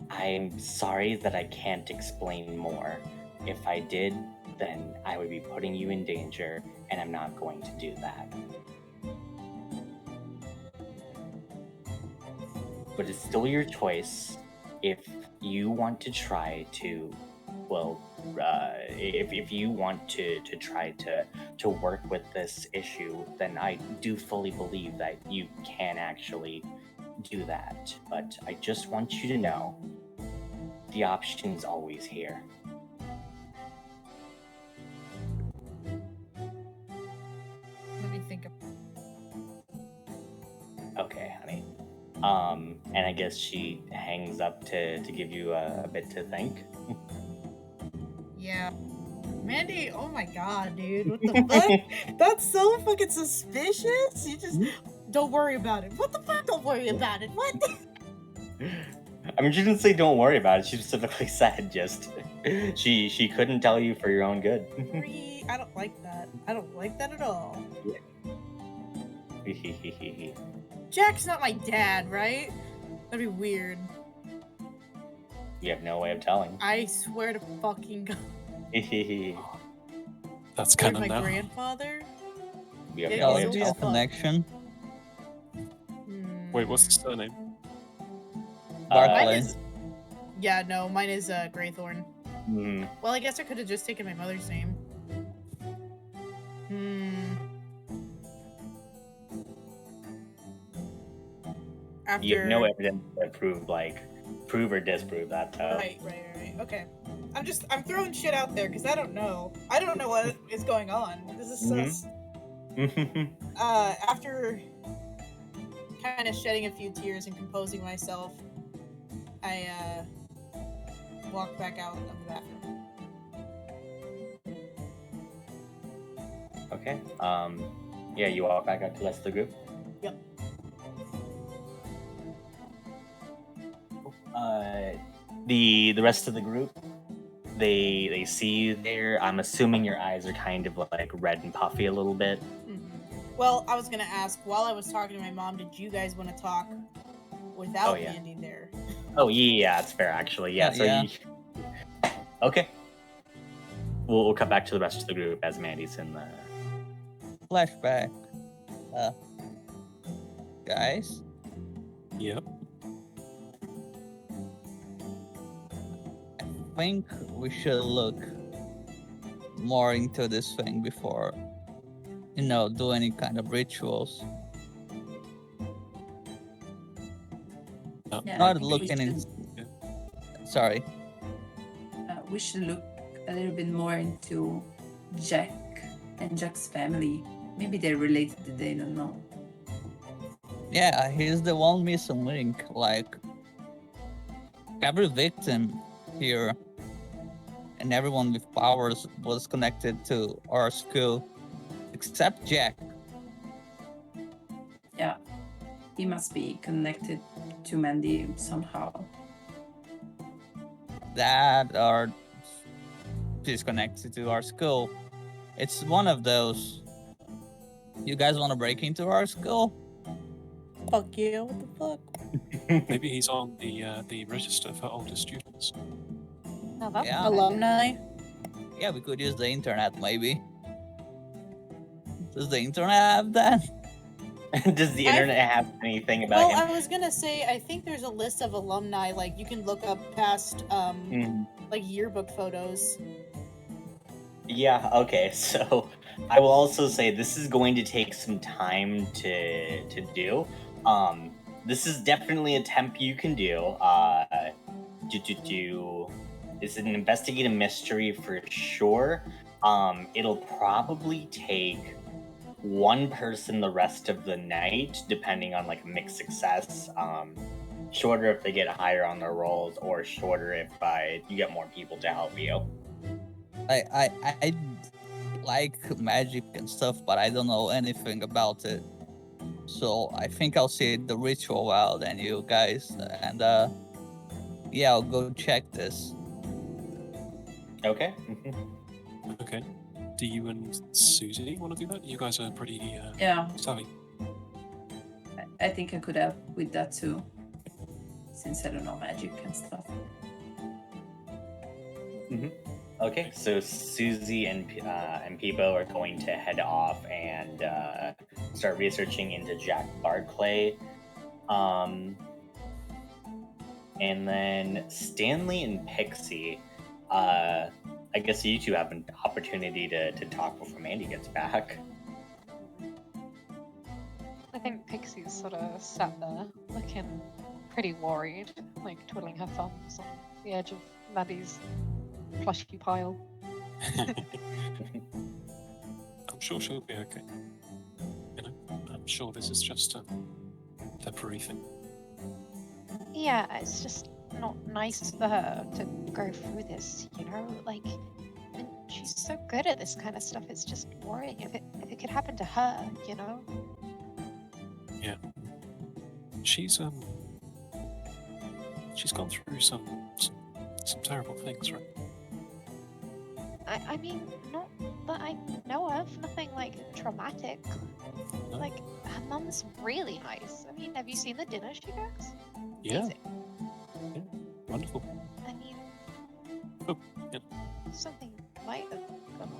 I'm sorry that I can't explain more. If I did, then I would be putting you in danger, and I'm not going to do that. But it's still your choice if you want to try to, well, if you want to try to work with this issue, then I do fully believe that you can actually do that. But I just want you to know the option's always here. Let me think of. Okay, honey. And I guess she hangs up to give you a bit to think. Yeah. Mandy, oh my god, dude. What the fuck? That's so fucking suspicious. You just don't worry about it. What the fuck? Don't worry about it. What? I mean, she didn't say don't worry about it. She specifically said just she couldn't tell you for your own good. I don't like that. I don't like that at all. Jack's not my dad, right? That'd be weird. You have no way of telling. I swear to fucking God. That's Where's canon my now. grandfather? You have Yeah, no he's way That of would be a fuck. telling. connection. Wait, what's the surname? Mine Barclay. is. Yeah, no, mine is Graythorn. Mm, Well, I guess I could have just taken my mother's name. After. you have no evidence to prove or disprove that, though. Right. Okay. I'm throwing shit out there because I don't know. I don't know what is going on. This is sus. After kind of shedding a few tears and composing myself, I walked back out of the bathroom. Okay. Yeah, you walk back out to the rest of the group. Yep. The rest of the group, they see you there. I'm assuming your eyes are kind of like red and puffy a little bit. Well, I was gonna ask, while I was talking to my mom, did you guys want to talk without Oh, yeah. Mandy there? Oh yeah, that's fair actually. Yeah. So Yeah. okay. We'll cut back to the rest of the group as Mandy's in the. Flashback. Guys, Yep. I think we should look more into this thing before, do any kind of rituals. Yeah, I Not think we looking in. should- Sorry. We should look a little bit more into Jack and Jack's family. Maybe they're related, they don't know. Yeah, he's the one missing link. Like, every victim here and everyone with powers was connected to our school, except Jack. Yeah, he must be connected to Mandy somehow. That are disconnected to our school. It's one of those. You guys want to break into our school? Fuck yeah! What the fuck? Maybe he's on the register for older students. Now that's Yeah. Alumni. Yeah, we could use the internet, maybe. Does the internet have that? Does the internet have anything about Well, him? I was gonna say, I think there's a list of alumni. Like you can look up past like yearbook photos. Yeah, okay, so I will also say this is going to take some time to do. This is definitely a temp you can do. It's an investigative mystery for sure. It'll probably take one person the rest of the night, depending on like mixed success. Shorter if they get higher on their rolls, or shorter if you get more people to help you. I like magic and stuff, but I don't know anything about it. So I think I'll see the ritual out and you guys, and yeah, I'll go check this. Okay. Okay. Do you and Susie want to do that? You guys are pretty Yeah, savvy. I think I could help with that too, since I don't know magic and stuff. Okay, so Susie and Peebo are going to head off and start researching into Jack Barclay. And then Stanley and Pixie, I guess you two have an opportunity to talk before Mandy gets back. I think Pixie's sort of sat there looking pretty worried, like twiddling her thumbs on the edge of Maddie's plushy pile. I'm sure she'll be okay. You know, I'm sure this is just a temporary thing. Yeah, it's just not nice for her to go through this, you know? Like, and she's so good at this kind of stuff, it's just worrying if it could happen to her, you know? Yeah. She's gone through some terrible things, right? I mean, not that I know of, nothing like traumatic. No? Like, her mum's really nice. I mean, have you seen the dinner she cooks? Yeah. Amazing. Yeah. Wonderful. I mean, Oh, yeah. something might have gone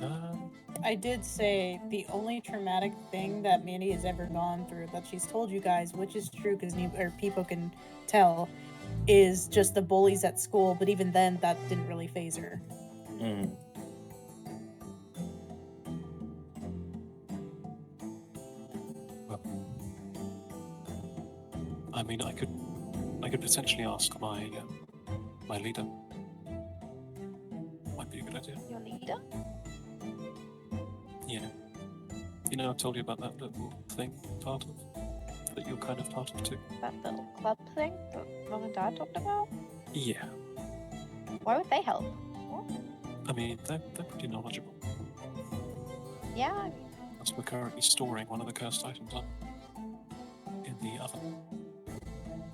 on. I did say the only traumatic thing that Mandy has ever gone through that she's told you guys, which is true because people can tell, is just the bullies at school. But even then, that didn't really phase her. Well, I mean, I could potentially ask my my leader. Might be a good idea. Your leader? Yeah. You know, I told you about that little thing part of that you're kind of part of too. That little club thing that Mum and Dad talked about? Yeah. Why would they help? I mean, they're pretty knowledgeable. Yeah, I mean, As we're currently storing one of the cursed items up in the oven.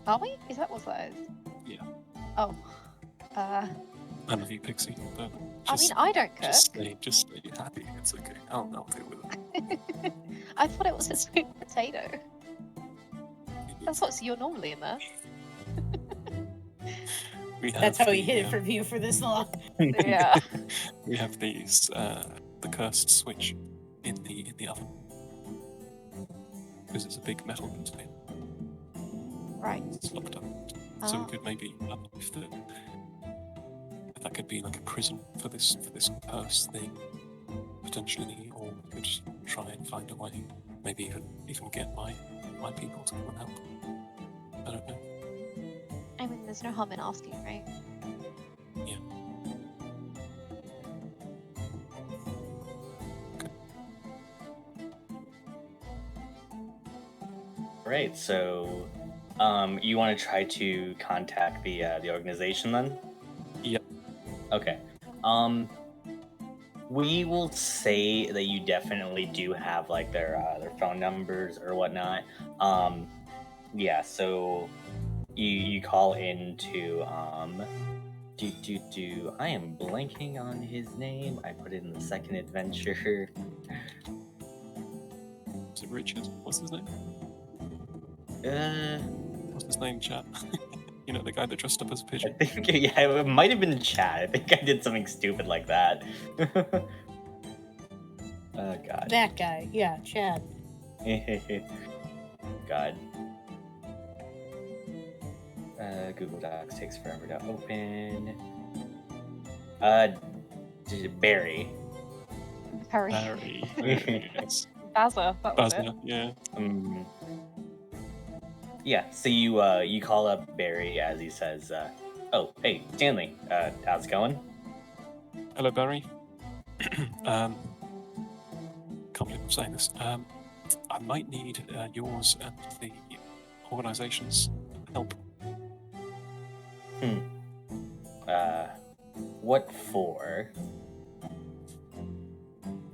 are we? Is that what that is? Yeah. Oh. I love you, Pixie, but I mean, I don't cook. just stay happy. It's okay. I'll deal with it. I thought it was a sweet potato. That's what you're normally in there. That's how he hid it from you for this long. Yeah. We have these the cursed switch in the oven because it's a big metal container. Right. It's locked up, so we could maybe if that could be like a prison for this cursed thing potentially, or we could try and find a way, maybe even get my people to come and help. I don't know. I mean, there's no harm in asking, right? Yeah. Okay. Right, so you want to try to contact the organization then? Yep. Okay. We will say that you definitely do have like their phone numbers or whatnot. Yeah, so you call into I am blanking on his name. I put it in the second adventure. Is it Richard? What's his name? Uh, What's his name, chat? You know, the guy that dressed up as a I pigeon. think it might have been Chad. I think I did something stupid like that. Oh god. That guy, yeah, Chad. God. Google Docs takes forever to open. Barry. Harry. Barry. Yes. Bazza, that was it. Bazza, yeah. Yeah, so you call up Barry as he says, oh, hey, Stanley, how's it going? Hello, Barry. Can't believe I'm saying this. I might need yours and the organization's help. What for?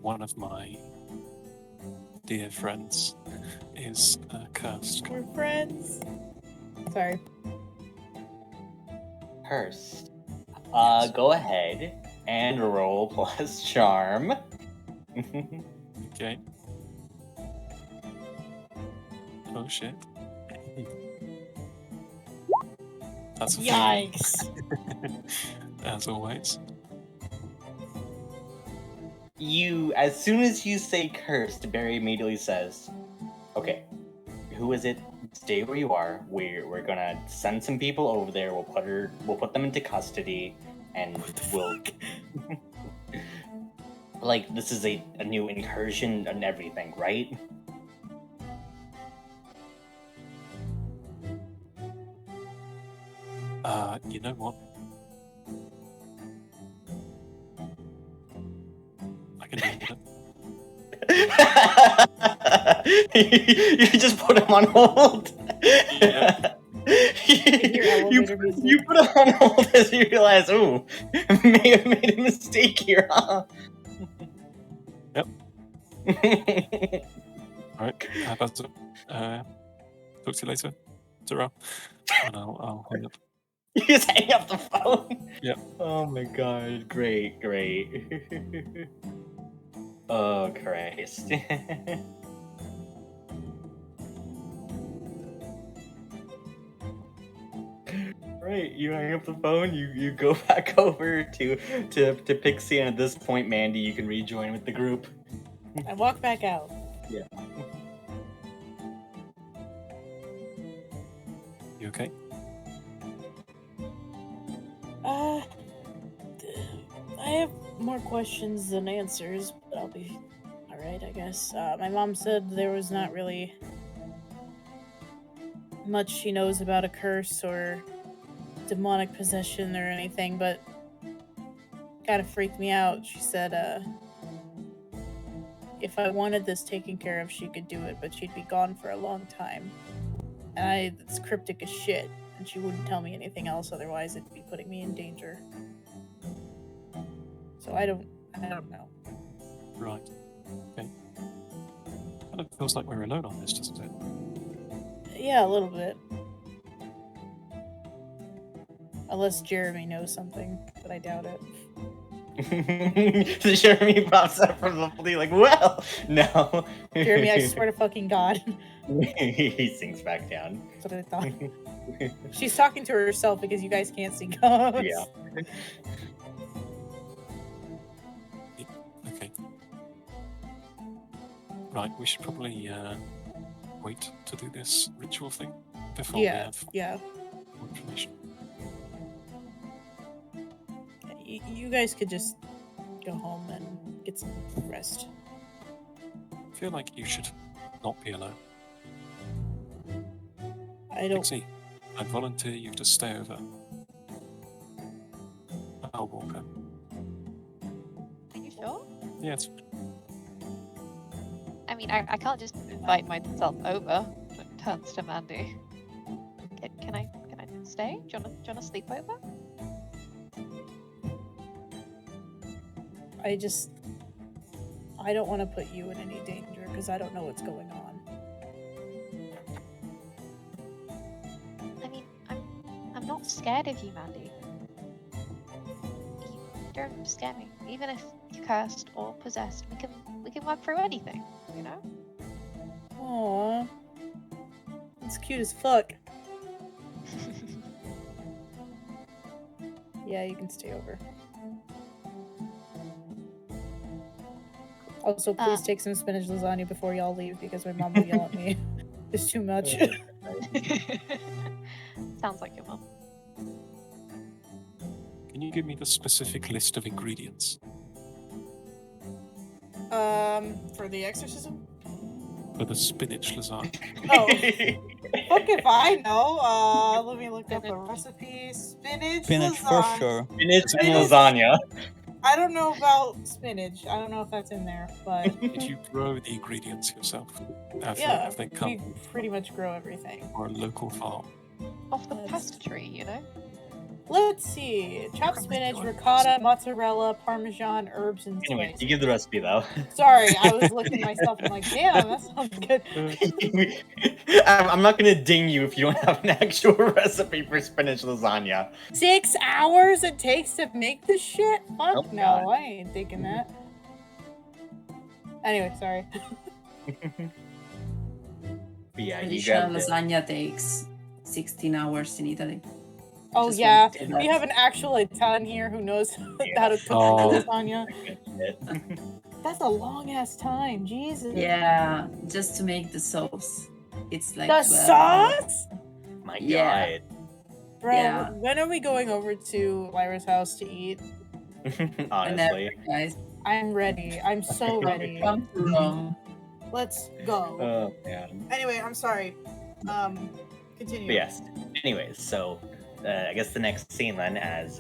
One of my dear friends is cursed. We're friends. Sorry. Hurst. Yes. Go ahead and roll plus charm. Okay. shit. That's a Yikes. as always. As soon as you say cursed, Barry immediately says, "Okay, who is it? Stay where you are. We're gonna send some people over there. We'll put them into custody, and we'll like this is a new incursion and everything, right?" You know what? I can deal with it. You just put him on hold. Yeah. You put him on hold as you realize, ooh, may have made a mistake here, huh? Yep. Alright, that's it. Talk to you later. Ta-ra. And I'll hang up. You just hang up the phone? Yep. Oh my god, great. Oh, Christ. Right, you hang up the phone, you go back over to Pixie, and at this point, Mandy, you can rejoin with the group. I walk back out. Yeah. You okay? I have more questions than answers, but I'll be alright, I guess. My mom said there was not really much she knows about a curse or demonic possession or anything, but kind of freaked me out. She said, if I wanted this taken care of, she could do it, but she'd be gone for a long time. And it's cryptic as shit, and she wouldn't tell me anything else, otherwise it'd be putting me in danger. So I don't know. Right. Okay. Kind of feels like we're alone on this, doesn't it? Yeah, a little bit. Unless Jeremy knows something, but I doubt it. So Jeremy pops up from the plea like, well, no. Jeremy, I swear to fucking God. He sinks back down. That's what I thought. She's talking to herself because you guys can't see ghosts. Yeah. Okay. Right, we should probably wait to do this ritual thing before we have more information. You guys could just go home and get some rest. I feel like you should not be alone. I don't. Pixie, I'd volunteer you to stay over. I'll walk her. Are you sure? Yes. I mean, I can't just invite myself over. Turns to Mandy. Can I stay? Do you wanna sleep over? I don't want to put you in any danger because I don't know what's going on. I mean, I'm not scared of you, Mandy. You don't scare me. Even if you're cursed or possessed, we can work through anything, you know? Aww. It's cute as fuck. Yeah, you can stay over. Also, please take some spinach lasagna before y'all leave because my mom will yell at me. It's too much. Sounds like your mom. Can you give me the specific list of ingredients? For the exorcism? For the spinach lasagna. Oh, fuck if I know. Let me look up a recipe. Spinach Spinach lasagna. for sure. Spinach and lasagna. I don't know about spinach. I don't know if that's in there, but Did you grow the ingredients yourself? yeah, They we come pretty much grow everything. from a local farm? Off the pasta tree, you know? Let's see. Chopped spinach, ricotta, mozzarella, parmesan, herbs, and Anyway, spices. you give the recipe though. Sorry, I was looking myself and like, damn, that sounds good. I'm not gonna ding you if you don't have an actual recipe for spinach lasagna. 6 hours it takes to make this shit? Fuck Oh, no, God. I ain't thinking that. Anyway, sorry. But yeah, you Traditional grabbed it. lasagna takes 16 hours in Italy. Oh Just yeah, wanted to say we that. have an actual Italian here who knows Yeah. how to cook Oh. lasagna. It. That's a long ass time, Jesus. Yeah, just to make the sauce. It's like The 12 hours. sauce, My Yeah. God. bro. Yeah. When are we going over to Lyra's house to eat? Honestly. Whenever, guys. I'm ready. I'm so ready. Come to Rome. Let's go. Oh man. Anyway, I'm sorry. Continue. But yes. Anyways, so I guess the next scene then, as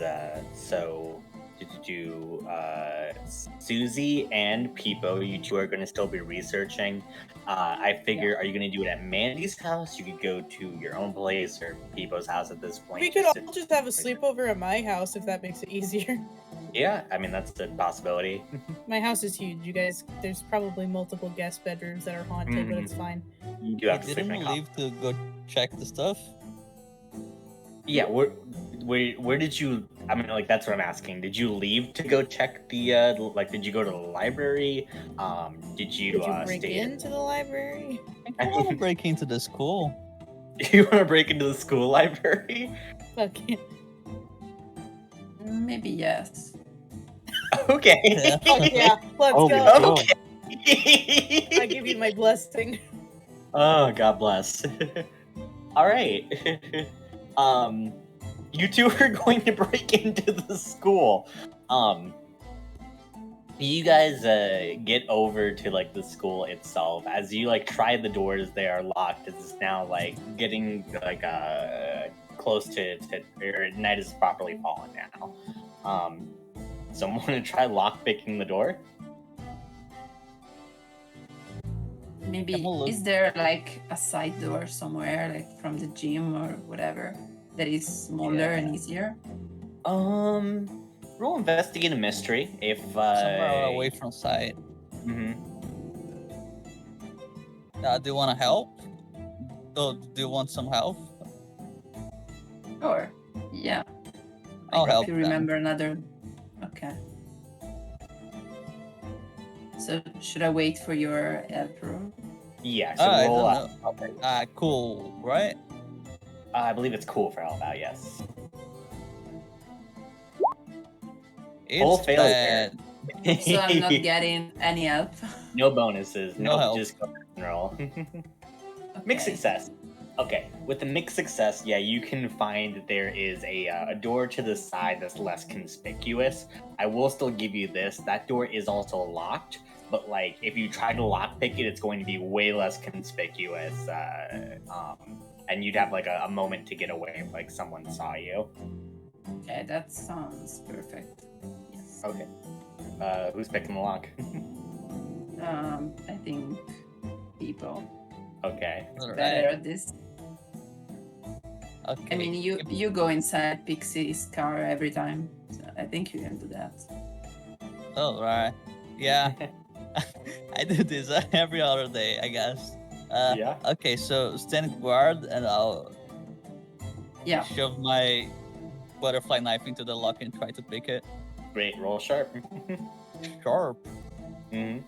Susie and Peepo, you two are going to still be researching. I figure, are you going to do it at Mandy's house? You could go to your own place or Peepo's house at this point. We could just all just have a sleepover at my house if that makes it easier. Yeah, I mean that's a possibility. My house is huge, you guys. There's probably multiple guest bedrooms that are haunted, but it's fine. You do have to You sleep in a didn't cop. leave to go check the stuff? Yeah, where did you? I mean, like that's what I'm asking. Did you leave to go check the like? Did you go to the library? Did you, Did you break stay? into the library? I want to break into the school. You want to break into the school library? Fuck yeah. Maybe yes. Okay. Fuck yeah. Let's Oh, go. my God. Okay. I give you my blessing. Oh, God bless. All right. You two are going to break into the school. You guys get over to like the school itself. As you like try the doors, they are locked. It's now like getting like close to or night is properly fallen now. Someone want to try lockpicking the door? Maybe Come on, look. is there like a side door somewhere, like from the gym or whatever, that is smaller and easier? Roll investigate a mystery if Somewhere away from sight. mhm. Do you want to help? Do you want some help? Sure. Yeah. I'll I help you them. remember another. Okay. So should I wait for your helper? Yeah, so I roll don't out. know. Cool, right? I believe it's cool for help out, yes. Full It's failure. bad. So I'm not getting any help. No bonuses, No no, help. just go and roll. Mixed Okay. success. Okay, with the mixed success, yeah, you can find that there is a door to the side that's less conspicuous. I will still give you this. That door is also locked, but like if you try to lockpick it, it's going to be way less conspicuous. And you'd have like a moment to get away if like someone saw you. Okay, that sounds perfect. Yes. Okay. Who's picking the lock? I think people Okay. All better right. at this. Okay. I mean, you go inside Pixie's car every time. So I think you can do that. All right. Yeah, I do this every other day, I guess. Yeah. Okay, so stand guard, and I'll Yeah. shove my butterfly knife into the lock and try to pick it. Great. Roll sharp. Sharp. Mhm.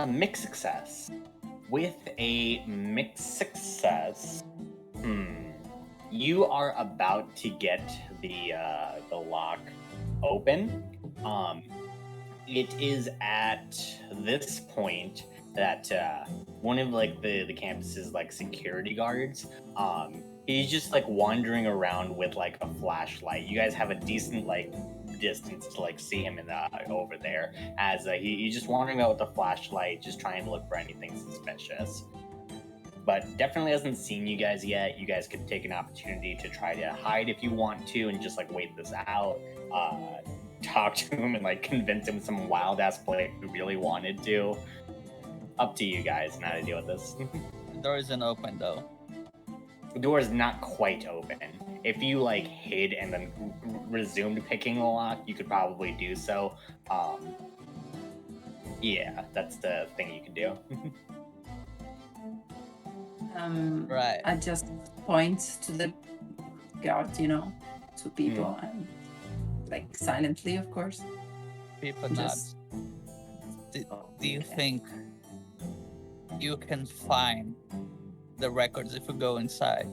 Mixed success. With a mixed success, you are about to get the lock open. It is at this point that one of like the campus's like security guards, he's just like wandering around with like a flashlight. You guys have a decent like distance to like see him in the over there as he's just wandering out with a flashlight, just trying to look for anything suspicious. But definitely hasn't seen you guys yet. You guys could take an opportunity to try to hide if you want to, and just like wait this out. Talk to him and like convince him some wild ass play if you really wanted to. Up to you guys on how to deal with this. The door isn't open though. The door is not quite open. If you like hid and then resumed picking the lock, you could probably do so. Yeah, that's the thing you could do. Right. I just point to the guard, to people, and like silently, of course. People Just- nods. Do you think you can find the records if you go inside?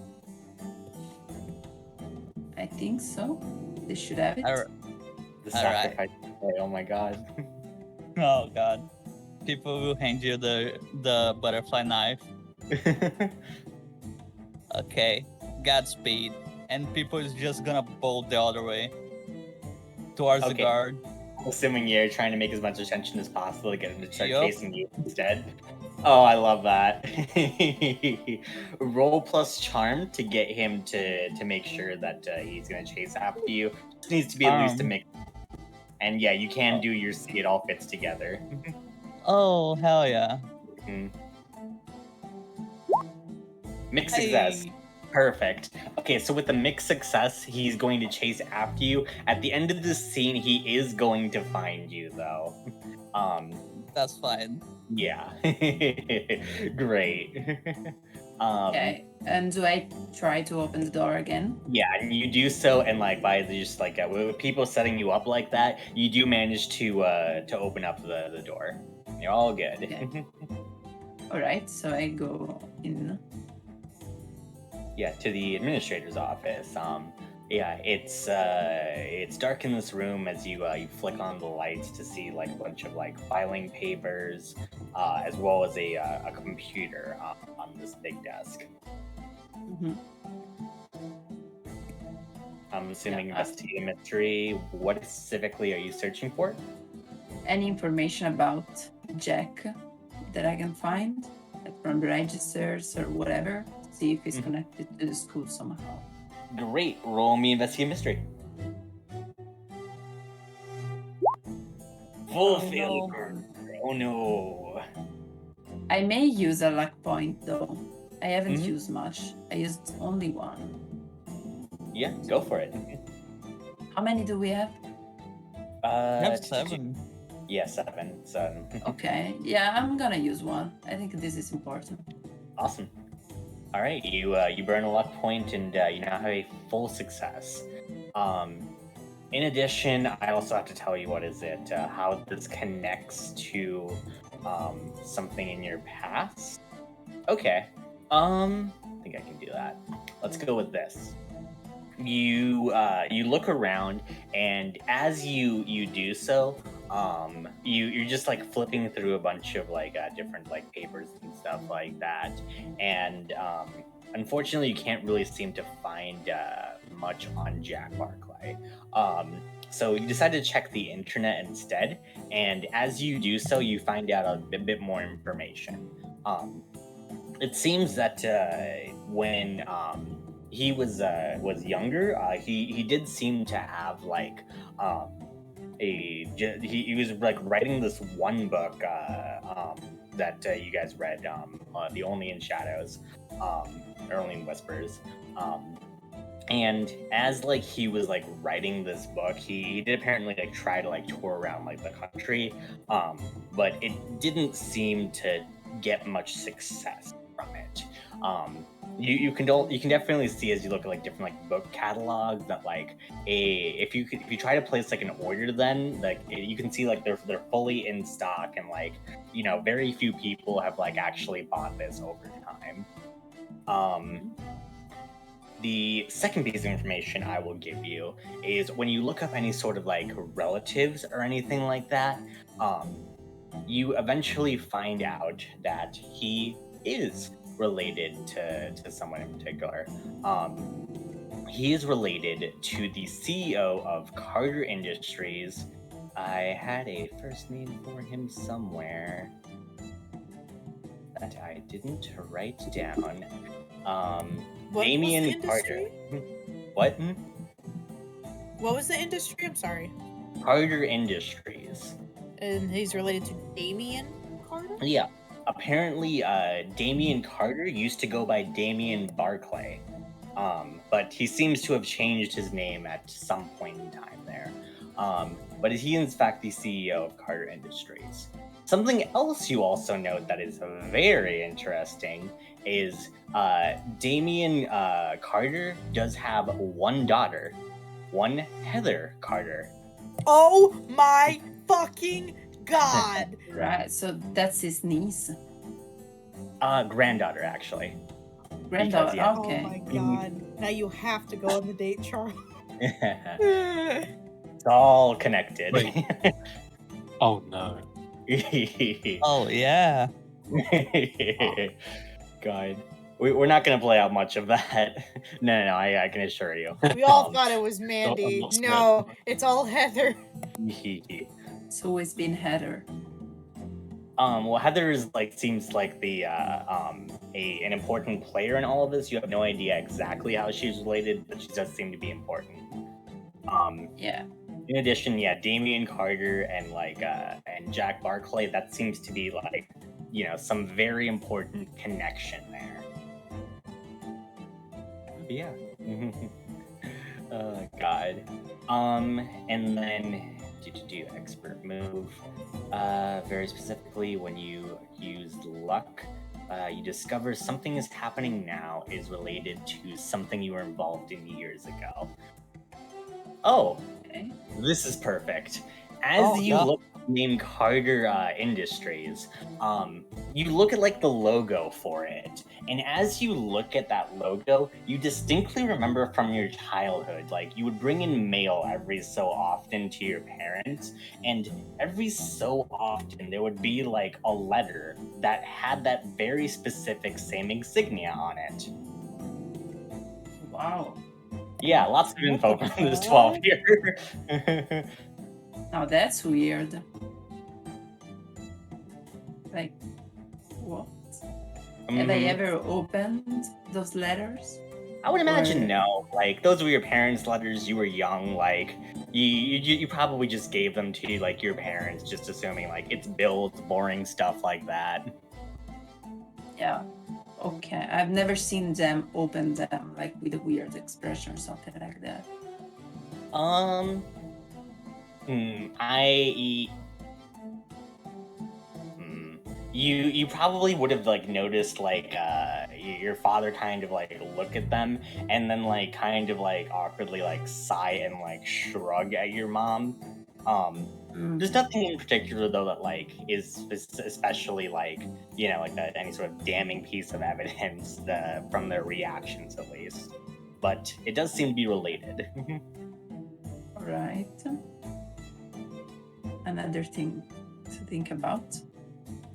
I think so. They should have it. Alright. The All right. sacrifice. Oh my god. Oh god. People will hand you the butterfly knife. Okay. Godspeed. And people is just gonna bolt the other way. Towards the Okay. guard. Assuming you're trying to make as much attention as possible to get him to start Yup. chasing you instead. Oh, I love that. Roll plus charm to get him to make sure that he's gonna chase after you. Just needs to be at least a mix. And yeah, you can do your see it all fits together. Oh hell yeah. Mhm. Mixed success. Hey. Perfect. Okay, so with the mixed success, he's going to chase after you. At the end of this scene, he is going to find you, though. That's fine. Yeah. Great. Okay. And do I try to open the door again? Yeah, and you do so, and like by just like with people setting you up like that, you do manage to open up the door. You're all good. Okay. All right. So I go in. Yeah, to the administrator's office. Yeah, it's dark in this room as you flick on the lights to see like a bunch of like filing papers, as well as a computer on this big desk. Mhm. I'm assuming Yeah. investigative mystery. What specifically are you searching for? Any information about Jack that I can find, like from the registers or whatever, see if he's Mhm. connected to the school somehow. Great. Roll me investigative mystery. Full Oh, no. failure. Oh no. I may use a luck point though. I haven't Mhm. used much. I used only one. Yeah, go for it. How many do we have? You have 7. Yeah, 7. So Okay. Yeah, I'm gonna use one. I think this is important. awesome. All right, you burn a luck point, and you now have a full success. In addition, I also have to tell you how this connects to something in your past. Okay, I think I can do that. Let's go with this. You look around, and as you do so, you're just like flipping through a bunch of like different like papers and stuff like that, and unfortunately you can't really seem to find much on Jack Barclay. So you decide to check the internet instead, and as you do so, you find out a bit more information. It seems that when he was younger, he did seem to have like he was like writing this one book that you guys read, The Only in Shadows, or Only in Whispers. And as like he was like writing this book, he did apparently like try to like tour around like the country, but it didn't seem to get much success from it. You can definitely see as you look at like different like book catalogs that like if you try to place like an order, then like you can see like they're fully in stock, and like very few people have like actually bought this over time. The second piece of information I will give you is when you look up any sort of like relatives or anything like that, you eventually find out that he is related to someone in particular. He is related to the CEO of Carter Industries. I had a first name for him somewhere that I didn't write down. What Damien was the Carter. industry? What? What was the industry? I'm sorry. Carter Industries. And he's related to Damien Carter? Yeah. Apparently, Damien Carter used to go by Damien Barclay. But he seems to have changed his name at some point in time there. But he is in fact the CEO of Carter Industries. Something else you also note that is very interesting is Damien Carter does have one daughter, one Heather Carter. Oh my fucking God! Right. So that's his niece, Granddaughter, actually. granddaughter. yeah. Oh Okay. my God! Now you have to go on the date, Charles. It's all connected. Wait. Oh no. Oh yeah. God. We're not going to play out much of that. No, I can assure you. We all Um, thought it was Mandy. not scared. No, it's all Heather. It's always been Heather. Well, Heather is seems like the an important player in all of this. You have no idea exactly how she's related, but she does seem to be important. Yeah. In addition, yeah, Damian Carter and and Jack Barclay, that seems to be some very important connection there. But yeah. Oh God. And then do expert move. Very specifically, when you use luck, you discover something is happening now is related to something you were involved in years ago. Oh, Okay. this is perfect. As you yeah. look at the name Carter Industries, you look at the logo for it, and as you look at that logo, you distinctly remember from your childhood, you would bring in mail every so often to your parents, and every so often there would be a letter that had that very specific same insignia on it. Wow. Yeah, lots of info What the from this hell? 12 here. Now that's weird. What? Have I ever opened those letters? I would imagine Or- no. Those were your parents' letters. You were young. You probably just gave them to your parents, just assuming it's bills, boring stuff like that. Yeah. Okay. I've never seen them open them with a weird expression or something like that. You probably would have noticed your father kind of look at them and then kind of awkwardly sigh and shrug at your mom. There's nothing in particular though that is especially any sort of damning piece of evidence from their reactions at least, but it does seem to be related. All right. Another thing to think about.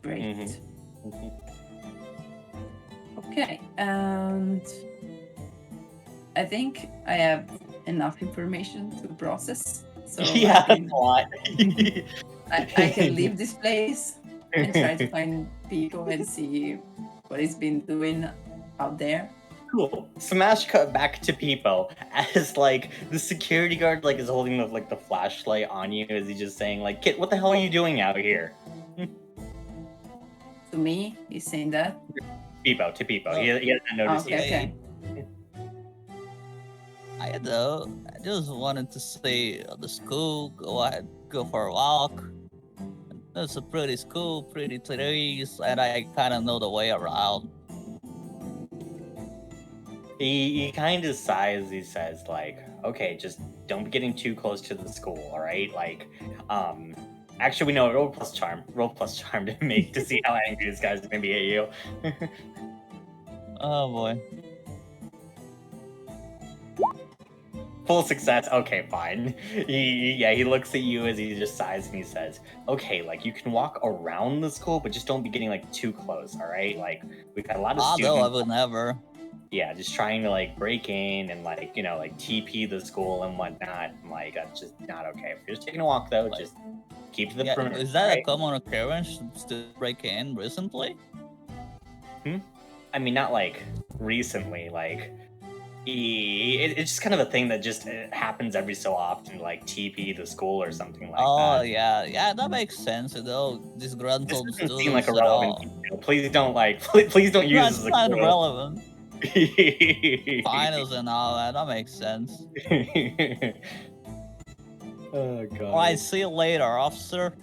Great. Okay, and I think I have enough information to process. So Yeah, I, think a lot. I can leave this place and try to find people and see what he's been doing out there. Cool. Smash cut back to Peepo as the security guard is holding the flashlight on you as he's just saying Kit, what the hell are you doing out here? To me, he's saying that. Peepo to Peepo. He hasn't noticed Okay, yet. okay. I just wanted to stay at the school, go for a walk. It's a pretty school, pretty trees, and I kind of know the way around. He kind of sighs. He says okay, just don't be getting too close to the school, all right? Actually, we know roll plus charm to see how angry this guy's gonna be at you. Oh boy. Full success. Okay, fine. He looks at you as he just sighs and he says, "Okay, you can walk around the school, but just don't be getting too close, all right? We've got a lot of No, students. I would never. Yeah, just trying to break in and TP the school and whatnot. And, that's just not okay. If you're just taking a walk though, just keep to the Yeah, perimeter. is that right? a common occurrence to break in recently? I mean, not recently. It's just kind of a thing that just happens every so often, TP the school or something like Oh that. yeah, that makes sense. Disgruntled This doesn't students seem like a at relevant all. detail. Please don't please don't use That's this as a not clue. relevant. Finals and all that. That makes sense. Oh god. All right, see you later, officer.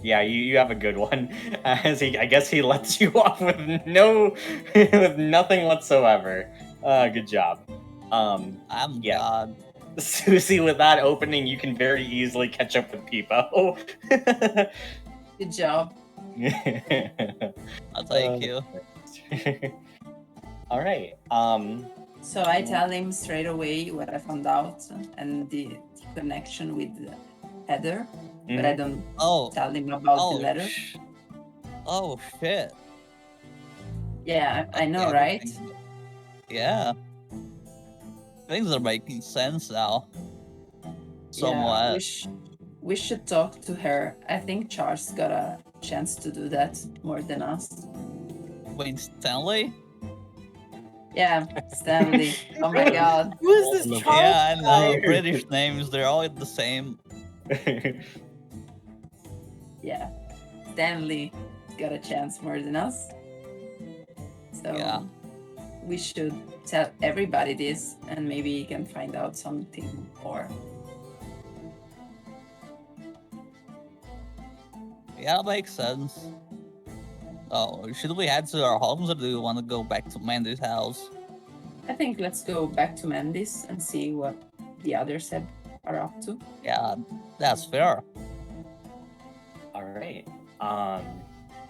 Yeah, you have a good one. I guess he lets you off with with nothing whatsoever. Good job. I'm Yeah. God. Susie, with that opening, you can very easily catch up with Peepo. Good job. Thank you. All right. So I tell him straight away what I found out and the connection with Heather, but I don't Oh, tell him about the oh, letter. oh shit. Yeah, I know, Okay, right? Yeah. Things are making sense now. Yeah, Somewhat. we should talk to her. I think Charles got a chance to do that more than us. Wait, Stanley? Yeah, Stanley. Oh my god. Who is this Charles? Yeah, I know. guy. British names, they're all the same. Yeah, Stanley got a chance more than us. So Yeah. we should tell everybody this and maybe you can find out something more. Yeah, makes sense. Oh, should we head to our homes or do you want to go back to Mandy's house? I think let's go back to Mandy's and see what the others are up to. Yeah, that's fair. All right.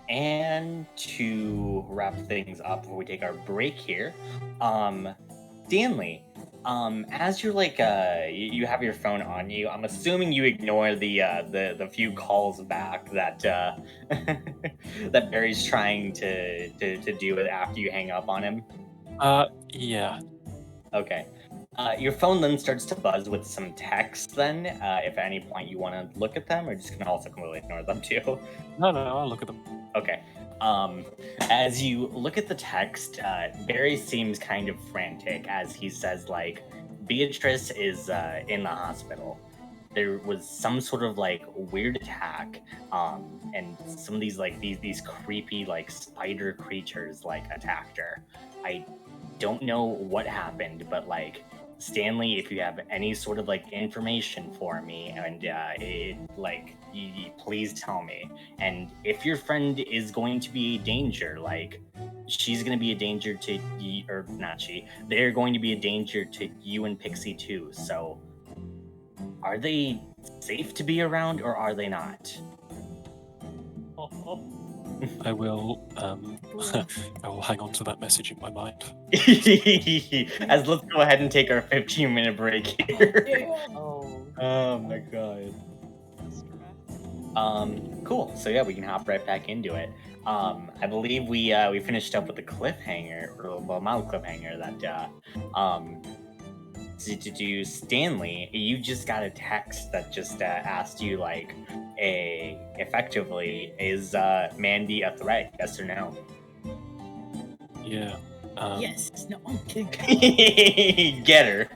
And to wrap things up before we take our break here, Stanley, as you're like you have your phone on you, I'm assuming you ignore the few calls back that that Barry's trying to do it after you hang up on him. Yeah. Okay. Your phone then starts to buzz with some text then, if at any point you want to look at them, or just gonna also completely ignore them too. No, I'll look at them. Okay. As you look at the text, Barry seems kind of frantic as he says, like, Beatrice is in the hospital. There was some sort of like weird attack, and some of these like these creepy like spider creatures like attacked her. I don't know what happened, but like, Stanley, if you have any sort of like information for me, and please tell me. And if your friend is going to be a danger, like, she's going to be a danger to you, or not she, they're going to be a danger to you and Pixie too. So, are they safe to be around, or are they not? I will I will hang on to that message in my mind. As let's go ahead and take our 15-minute break here. Oh my god. Cool. So yeah, we can hop right back into it. I believe we finished up with the cliffhanger, or well, not cliffhanger that to do Stanley. You just got a text that just asked you like, effectively, is Mandy a threat? Yes or no? Yeah. Yes. No, I'm kidding. Get her.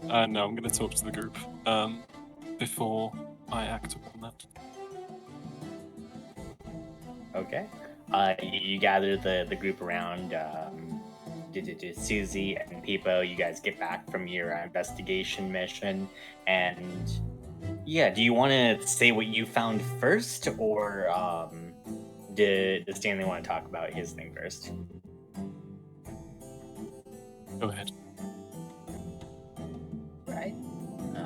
No, I'm going to talk to the group before I act upon that. Okay. You gather the group around. Susie and Peepo, you guys get back from your investigation mission, and yeah, do you want to say what you found first, or does Stanley want to talk about his thing first? Go ahead. Right.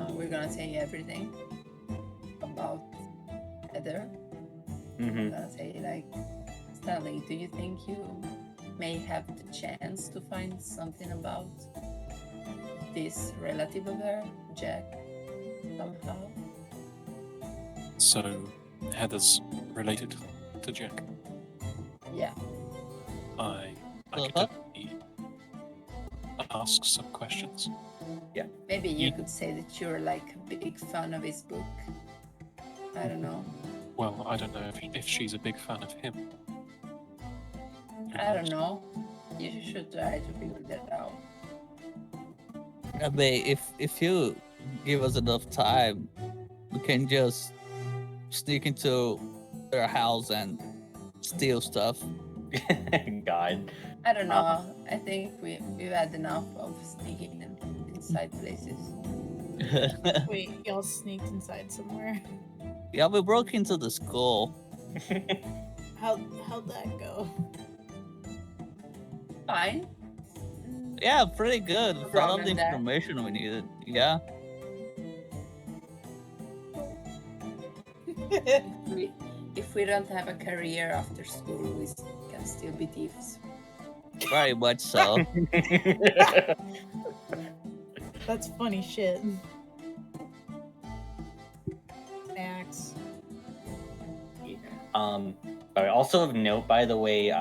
We're gonna say everything about Heather. Mm-hmm. I'm gonna say like, Stanley, do you think you may have the chance to find something about this relative of her, Jack, somehow? So, Heather's related to Jack. Yeah. I could definitely ask some questions. Maybe you could say that you're like a big fan of his book. I don't know. Well, I don't know if she's a big fan of him. I don't know. You should try to figure that out. I mean, if you give us enough time, we can just sneak into their house and steal stuff. God. I don't know. I think we've had enough of sneaking inside places. Wait, y'all sneaked inside somewhere? Yeah, we broke into the school. How'd that go? Fine. Yeah, pretty good. We found all the Robin there. information we needed. Yeah. If we don't have a career after school, we can still be thieves. Very much so. That's funny shit. Snacks. But also of note, by the way,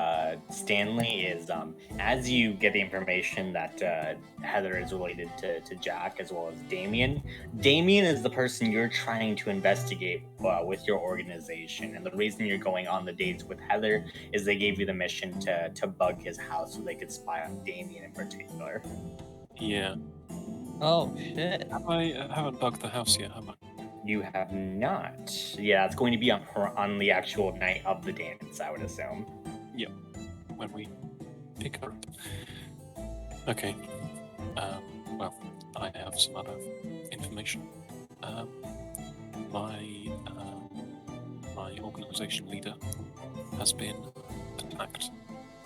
Stanley is as you get the information that Heather is related to Jack as well as Damien. Damien is the person you're trying to investigate with your organization, and the reason you're going on the dates with Heather is they gave you the mission to bug his house so they could spy on Damien in particular. Yeah. Oh shit. I haven't bugged the house yet, have I? You have not. Yeah, it's going to be on the actual night of the dance, I would assume. When we pick her up. Okay. Well, I have some other information. My organization leader has been attacked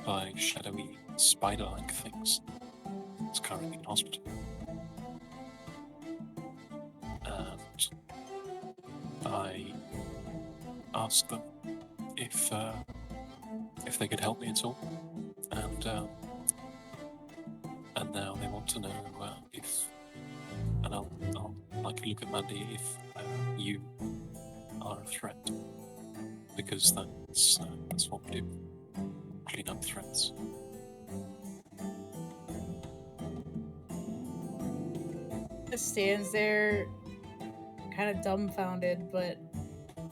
by shadowy spider-like things. It's currently in hospital. And I asked them if they could help me at all, and now they want to know if, and I'll like look at Mandy if you are a threat, because that's what we do, clean up threats. Just stands there, kind of dumbfounded, but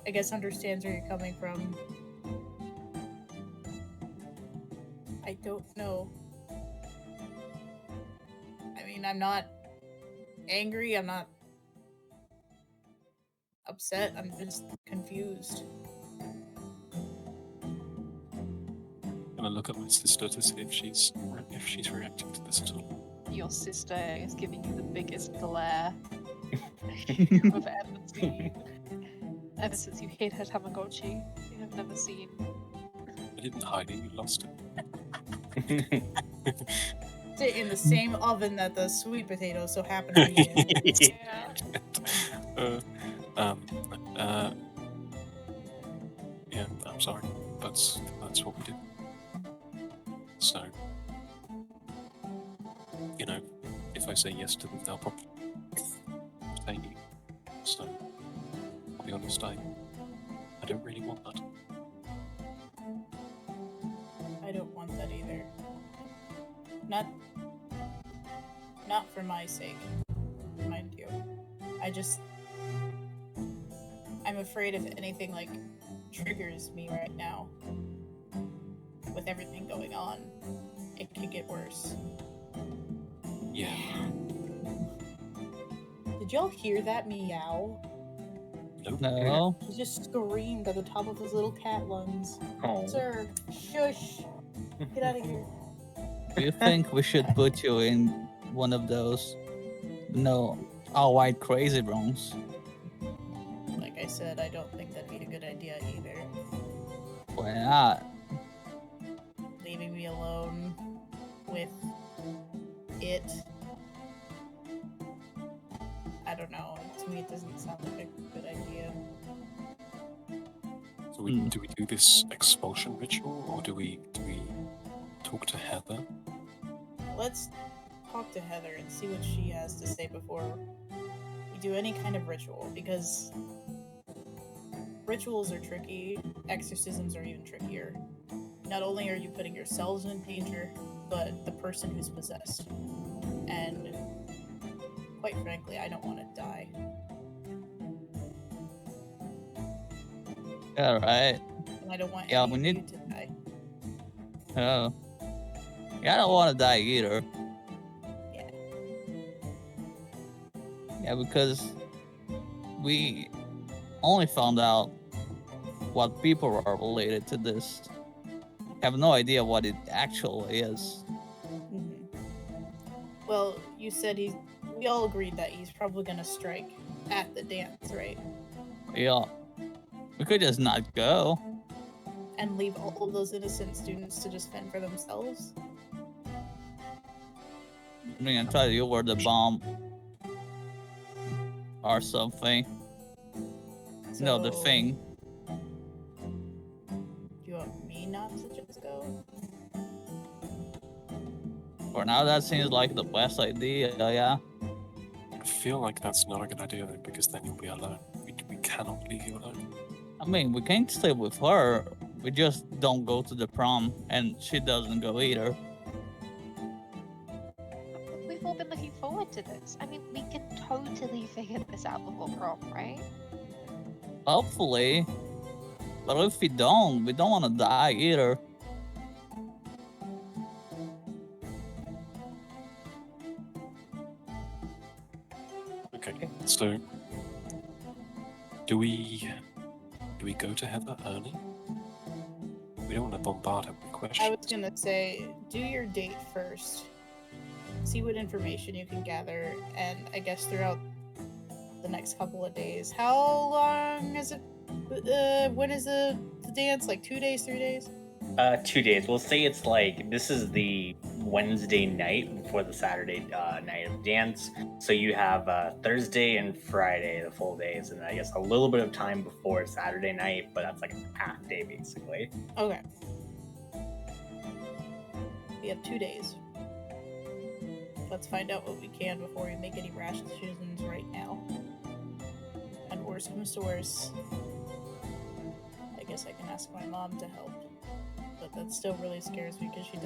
I guess understands where you're coming from. I don't know. I mean, I'm not angry, I'm not upset, I'm just confused. I'm gonna look at my sister to see if she's reacting to this at all. Your sister is giving you the biggest glare you've ever seen. Ever since you hid her Tamagotchi, you have never seen. I didn't hide it, you lost it. Sit in the same oven that the sweet potatoes so happen to be in. Yeah, I'm sorry. That's what we did. So, you know, if I say yes to them, they'll probably pay you. So, I'll be honest, I don't really want that. I don't want that either. Not for my sake, mind you. I'm afraid if anything like triggers me right now, with everything going on, it could get worse. Yeah. Did y'all hear that meow? No. He just screamed at the top of his little cat lungs. Oh. Sir, shush! Get out of here. Do you think we should put you in one of those, all white crazy rooms? Like I said, I don't think that'd be a good idea either. Why not? Leaving me alone with it. I don't know. To me, it doesn't sound like a good idea. So do we do this expulsion ritual, or do we talk to Heather? Let's talk to Heather and see what she has to say before we do any kind of ritual, because rituals are tricky, exorcisms are even trickier. Not only are you putting yourselves in danger, but the person who's possessed. And quite frankly, I don't want to die. All right. And I don't want Yeah, any we of need- you to die. Oh. Yeah, I don't want to die either. Yeah. Yeah, because we only found out what people are related to this. Have no idea what it actually is. Mhm. Well, you said we all agreed that he's probably gonna strike at the dance, right? Yeah. We could just not go. And leave all of those innocent students to just fend for themselves? I'm gonna try to over the bomb or something. No, the So, thing. Do you want me not to just go? For now, that seems like the best idea. Yeah. I feel like that's not a good idea though, because then you'll be alone. We cannot leave you alone. I mean, we can stay with her. We just don't go to the prom, and she doesn't go either. We've all been looking forward to this. I mean, we can totally figure this out before prom, right? Hopefully. But if we don't want to die either. Okay, so do we go to Heather early? We don't want to bombard her with I questions. was gonna say, do your date first. See what information you can gather, and I guess throughout the next couple of days. How long is it? When is the dance? Like 2 days, 3 days? 2 days. We'll say it's like this is the Wednesday night before the Saturday night of dance. So you have Thursday and Friday, the full days, and I guess a little bit of time before Saturday night, but that's like a half day basically. Okay. We have 2 days. Let's find out what we can before we make any rash decisions right now. And worse comes to worse, I guess I can ask my mom to help. But that still really scares me because she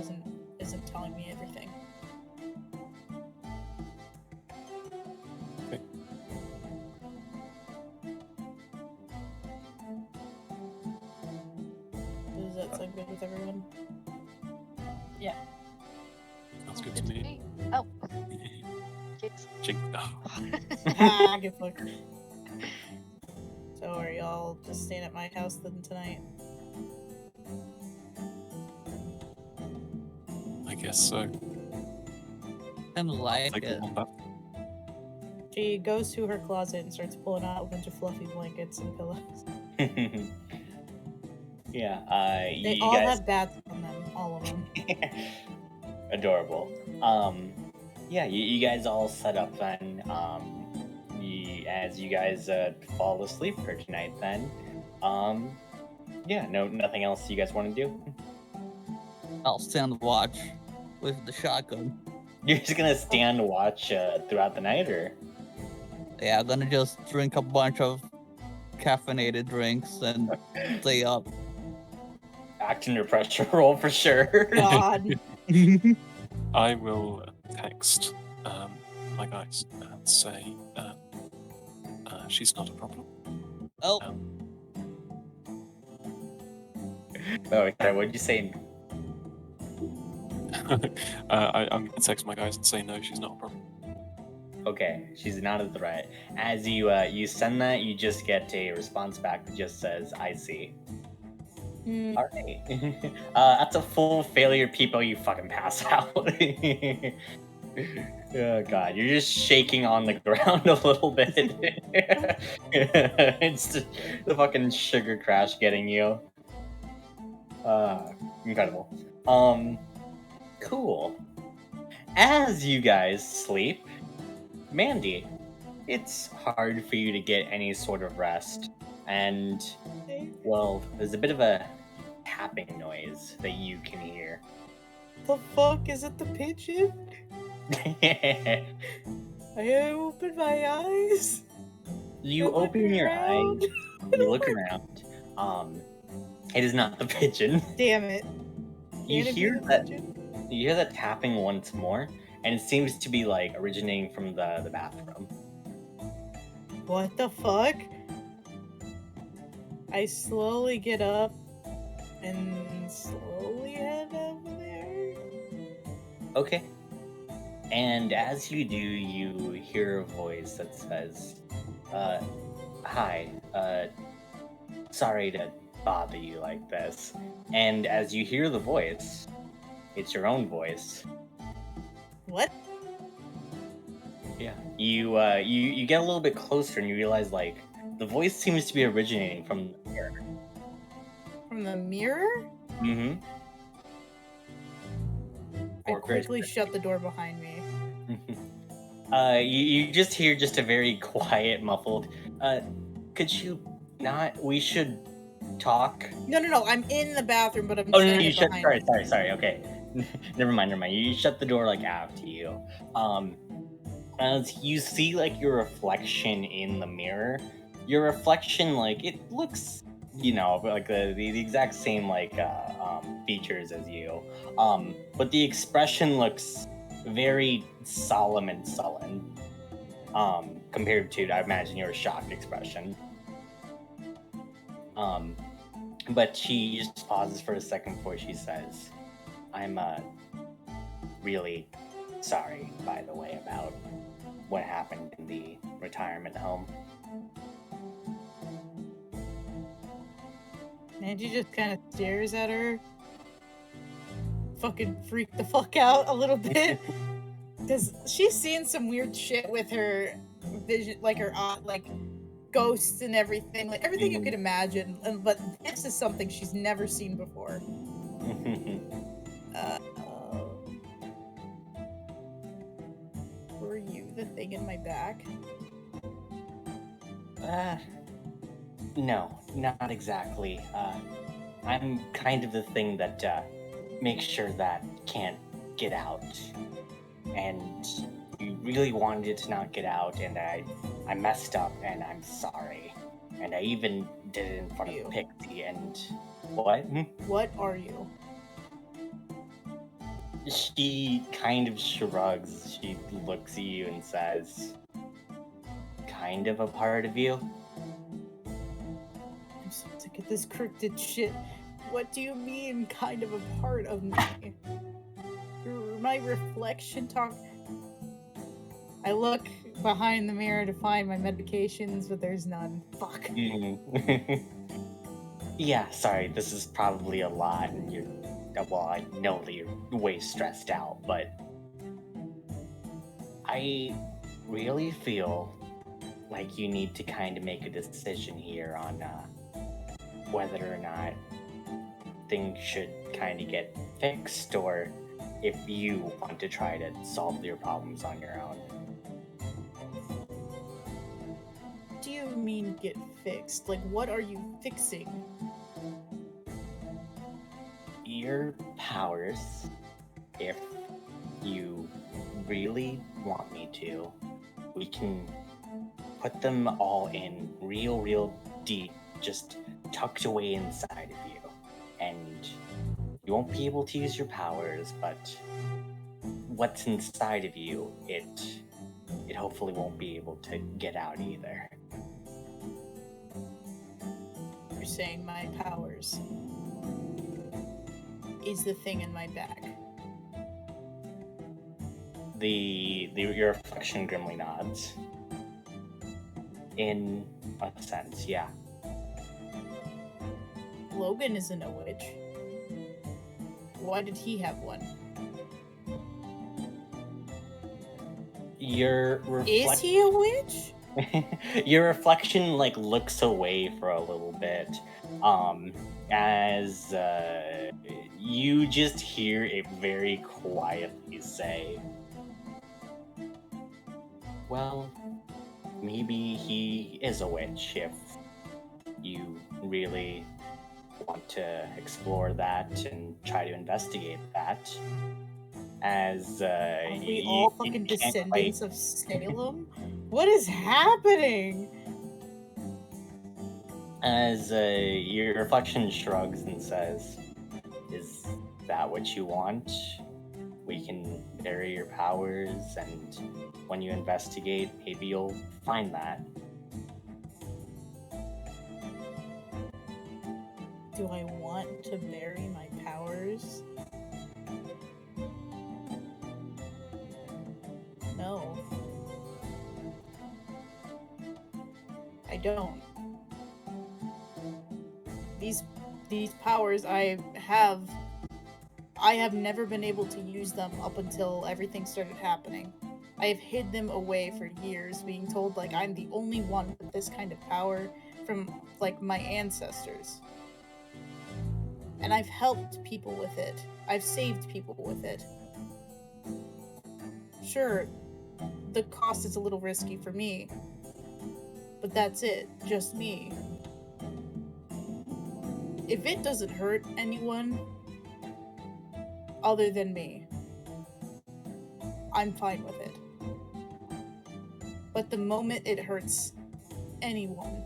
isn't telling me everything. Okay. Does that sound good with everyone? Sounds good to me. Oh, kids. Ah, good fuck. So are y'all just staying at my house then tonight? I guess so. And like Take it. one back. She goes to her closet and starts pulling out a bunch of fluffy blankets and pillows. Yeah, They you all guys have bats on them, all of them. adorable. Yeah, you guys all set up then. As you guys fall asleep for tonight, then. Yeah, nothing else you guys want to do. I'll stand watch with the shotgun. You're just gonna stand watch throughout the night, or? Yeah, I'm gonna just drink a bunch of caffeinated drinks and stay up. Act under pressure roll for sure. God. I will text my guys and say she's not a problem. Oh, Oh, sorry, what'd you say? I'm gonna text my guys and say no, she's not a problem. Okay, she's not a threat. As you send that, you just get a response back that just says, "I see." Hmm. All right. That's a full failure, people. You fucking pass out. Oh god, you're just shaking on the ground a little bit. It's the fucking sugar crash getting you. Incredible. Cool. As you guys sleep, Mandy, it's hard for you to get any sort of rest, and well, there's a bit of a tapping noise that you can hear. The fuck? Is it the pigeon? I open my eyes. You I look open your around. eyes, you look around. It is not the pigeon. Damn it. You Can it be hear the that. pigeon? You hear that tapping once more, and it seems to be like originating from the bathroom. What the fuck? I slowly get up and slowly head over there. Okay. And as you do, you hear a voice that says, hi, sorry to bother you like this. And as you hear the voice, it's your own voice. What? Yeah. You get a little bit closer and you realize, like, the voice seems to be originating from the mirror. From the mirror? Mm-hmm. I quickly shut the door behind me. You just hear just a very quiet, muffled. Could you not? We should talk. No. I'm in the bathroom, but I'm Oh no, shutting you it shut. behind me. Sorry. Okay, never mind. You shut the door like after you. As you see like your reflection in the mirror, your reflection like it looks, like the exact same features as you. But the expression looks very solemn and sullen. Compared to, I imagine, your shocked expression. But she just pauses for a second before she says, I'm really sorry, by the way, about what happened in the retirement home. Angie just kind of stares at her. Fucking freak the fuck out a little bit. Because she's seen some weird shit with her vision, like her ghosts and everything. Like everything you could imagine. But this is something she's never seen before. Were you the thing in my back? No, not exactly. I'm kind of the thing that makes sure that can't get out. And you really wanted it to not get out, and I messed up, and I'm sorry. And I even did it in front of Pixie, and... What? What are you? She kind of shrugs. She looks at you and says, kind of a part of you. I'm so sick of this cryptid shit. What do you mean, kind of a part of me? My reflection talk. I look behind the mirror to find my medications, but there's none. Fuck. Yeah, sorry, this is probably a lot, and I know that you're way stressed out, but I really feel like you need to kind of make a decision here on whether or not things should kind of get fixed, or if you want to try to solve your problems on your own. What do you mean get fixed? Like, what are you fixing? Your powers, if you really want me to, we can put them all in real deep, just tucked away inside of you. And you won't be able to use your powers, but what's inside of you, it hopefully won't be able to get out either. You're saying my powers is the thing in my bag. Your reflection grimly nods. In a sense, yeah. Logan isn't a witch. Why did he have one? Is he a witch? Your reflection looks away for a little bit, as you just hear it very quietly say, well, maybe he is a witch if you really want to explore that and try to investigate that. As Are we all fucking descendants of Salem? What is happening? As your reflection shrugs and says, is that what you want? We can vary your powers, and when you investigate, maybe you'll find that. Do I want to vary my powers? No. I don't. These powers I have never been able to use them up until everything started happening. I have hid them away for years, being told I'm the only one with this kind of power from my ancestors. And I've helped people with it. I've saved people with it. Sure, the cost is a little risky for me, but that's it, just me. If it doesn't hurt anyone other than me, I'm fine with it. But the moment it hurts anyone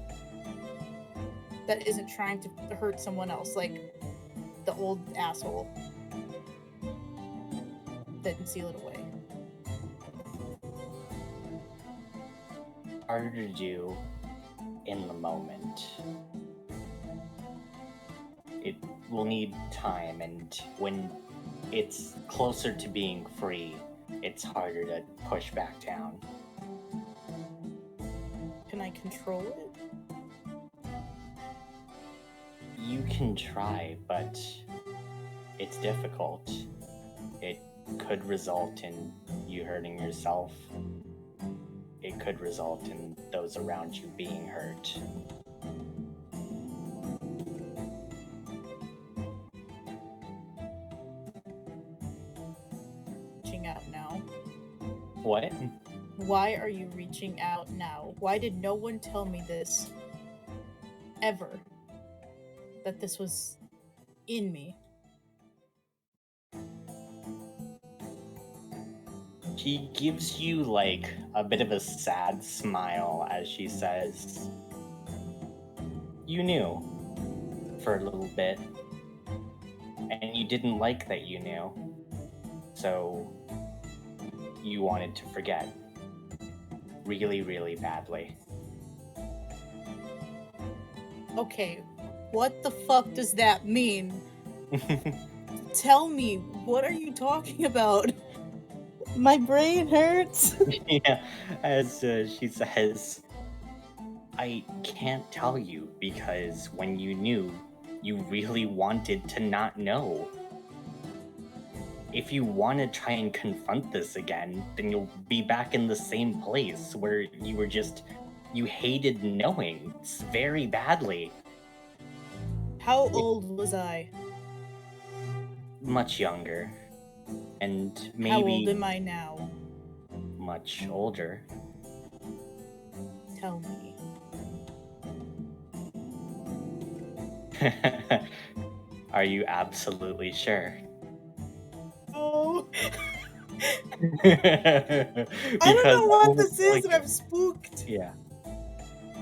that isn't trying to hurt someone else, like the old asshole, then seal it away. Harder to do in the moment. It will need time, and when it's closer to being free, it's harder to push back down. Can I control it? You can try, but it's difficult. It could result in you hurting yourself. It could result in those around you being hurt. Reaching out now. What? Why are you reaching out now? Why did no one tell me this ever? That this was in me. She gives you like a bit of a sad smile as she says, "You knew for a little bit, and you didn't like that you knew, so you wanted to forget really, really badly." Okay, what the fuck does that mean? Tell me, what are you talking about? My brain hurts. Yeah, as she says, "I can't tell you because when you knew, you really wanted to not know. If you want to try and confront this again, then you'll be back in the same place where you hated knowing very badly." How old was I? Much younger, and How old maybe am I now? much older. Tell me. Are you absolutely sure? Oh. I I don't know what this is, and I'm spooked. Yeah.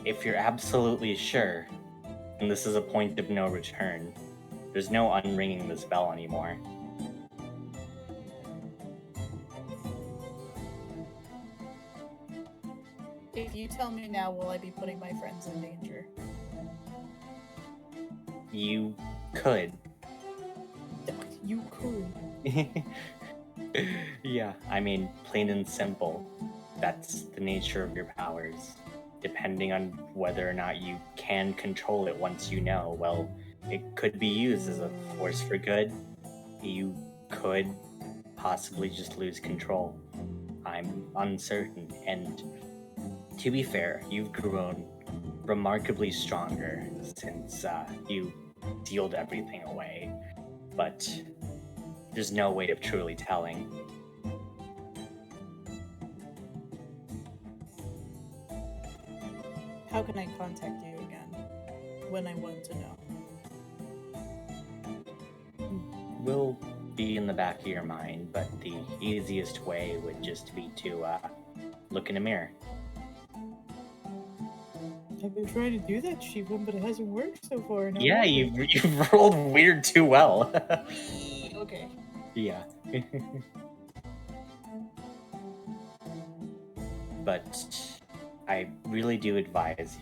If you're absolutely sure, then this is a point of no return. There's no unringing this bell anymore. If you tell me now, will I be putting my friends in danger? You could. You could. Yeah, I mean, plain and simple. That's the nature of your powers. Depending on whether or not you can control it once you know, well, it could be used as a force for good. You could possibly just lose control. I'm uncertain, and to be fair, you've grown remarkably stronger since you sealed everything away, but there's no way of truly telling. How can I contact you again when I want to know? Will be in the back of your mind, but the easiest way would just be to look in a mirror. I've been trying to do that, Shivam, but it hasn't worked so far. No Yeah, wonder. you've rolled weird too well. Okay. Yeah. But I really do advise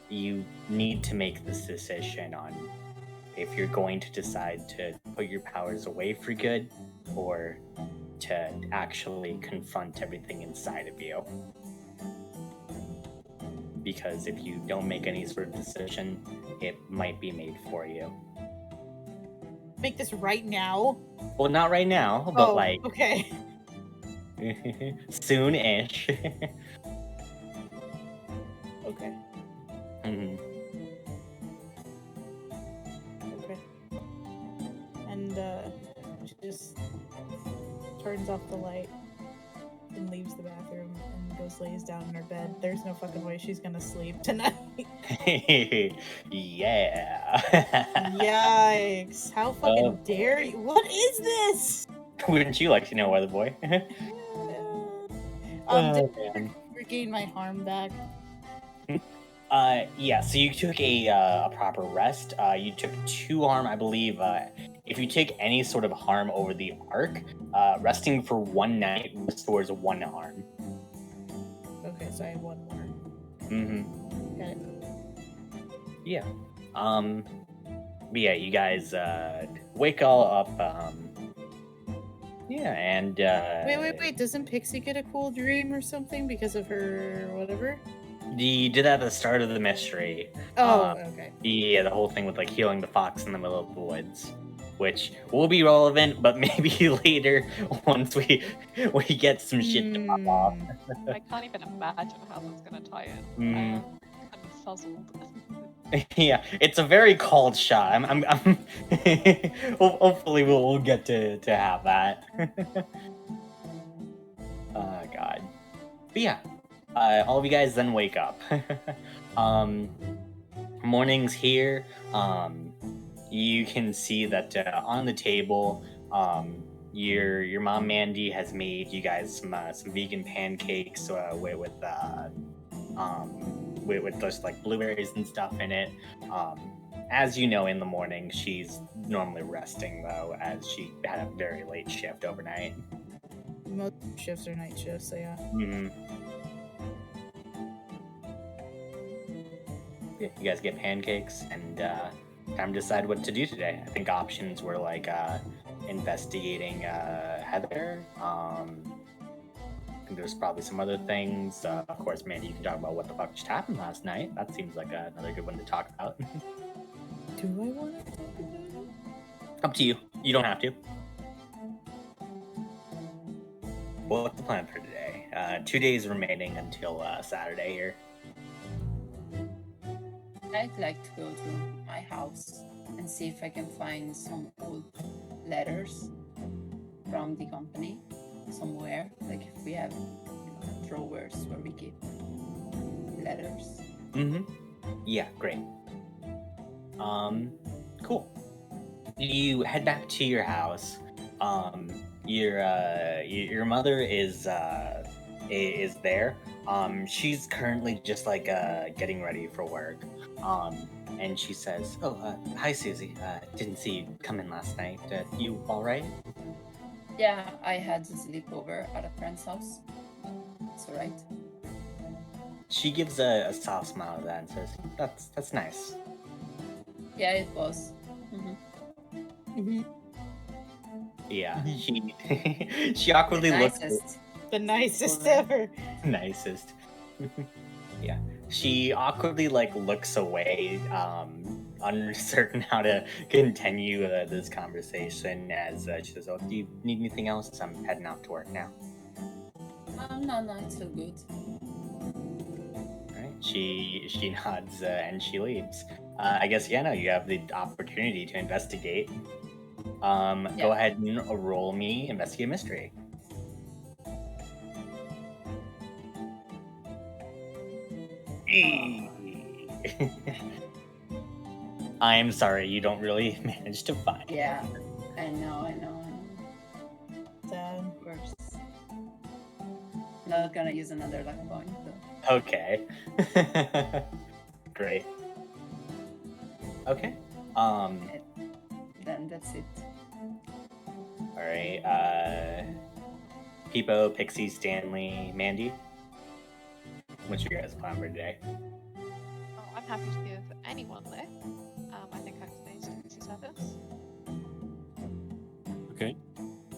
you need to make this decision on if you're going to decide to put your powers away for good or to actually confront everything inside of you. Because if you don't make any sort of decision, it might be made for you. Make this right now? Well, not right now, but okay. soon-ish. Okay. Mhm. Okay. And she just turns off the light and leaves the bathroom and goes lays down in her bed. There's no fucking way she's gonna sleep tonight. Yeah. Yikes! How fucking dare you? What is this? Wouldn't you like to know, Weather Boy? Did Oh, I man. regain my harm back? Yeah, so you took a proper rest. You took 2 harm, I believe. If you take any sort of harm over the arc, resting for 1 night restores 1 harm. Okay, so I have 1 more. Mm-hmm. Got it. Yeah. But yeah, you guys wake all up. Yeah, and Wait. Doesn't Pixie get a cool dream or something because of her whatever? You did that at the start of the mystery. Oh, okay. Yeah, the whole thing with like healing the fox in the middle of the woods, which will be relevant, but maybe later once we get some shit to pop off. I can't even imagine how that's gonna tie in. Mm. I'm fuzzled. Yeah, it's a very called shot. I'm hopefully we'll get to have that. Oh God. But yeah, all of you guys then wake up. Morning's here. You can see that on the table, your mom Mandy has made you guys some vegan pancakes with just like blueberries and stuff in it. As you know, in the morning she's normally resting though, as she had a very late shift overnight. Most shifts are night shifts, so yeah. Mm-hmm. Yeah, you guys get pancakes and time to decide what to do today. I think options were like investigating Heather. I think there's probably some other things. Of course, Mandy, you can talk about what the fuck just happened last night. That seems like another good one to talk about. Do I want to talk about it? Up to you. You don't have to. Well, what's the plan for today? 2 days remaining until Saturday here. I'd like to go to my house and see if I can find some old letters from the company somewhere. Like if we have drawers where we keep letters. Mm-hmm. Yeah, great. Cool. You head back to your house. Your mother is there. She's currently just like getting ready for work. And she says, "Oh, hi Susie. Didn't see you come in last night. You all right?" Yeah, I had to sleep over at a friend's house. It's alright. She gives a soft smile to that and says, "That's nice." Yeah, it was. Yeah, she awkwardly looks. Nicest. The nicest ever. Nicest. Yeah, she awkwardly like looks away, uncertain how to continue this conversation. As she says, "Oh, do you need anything else? I'm heading out to work now." No, it's so good. All right. She nods and she leaves. I guess no. You have the opportunity to investigate. Go ahead and roll me investigate mystery. I'm sorry, you don't really manage to find it. Yeah, I know. Sad. Worse. Not gonna use another luck point though. Okay. Great. Okay. Then that's it. Alright, Peepo, Pixie, Stanley, Mandy. What's your guys' plan for today? Oh, I'm happy to give anyone there. I think I'm staying to Pixie service. Okay.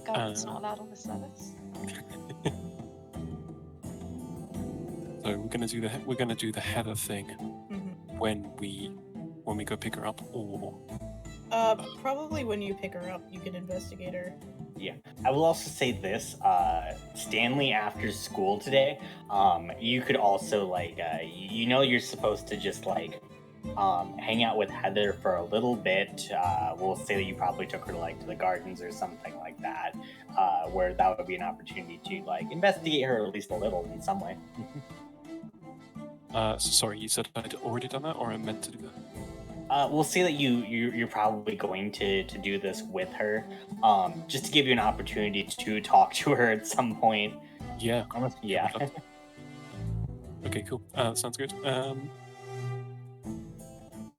Guidance not allowed on this service. So we're gonna do the Heather thing Mhm. when we go pick her up, or Probably when you pick her up, you can investigate her. Yeah. I will also say this, Stanley after school today, you could also like you're supposed to just like hang out with Heather for a little bit. We'll say that you probably took her to the gardens or something like that, where that would be an opportunity to investigate her at least a little in some way. So sorry, you said I'd already done that, or I meant to do that? We'll say that you're probably going to do this with her, just to give you an opportunity to talk to her at some point. Yeah. Yeah. Okay, cool. Sounds good.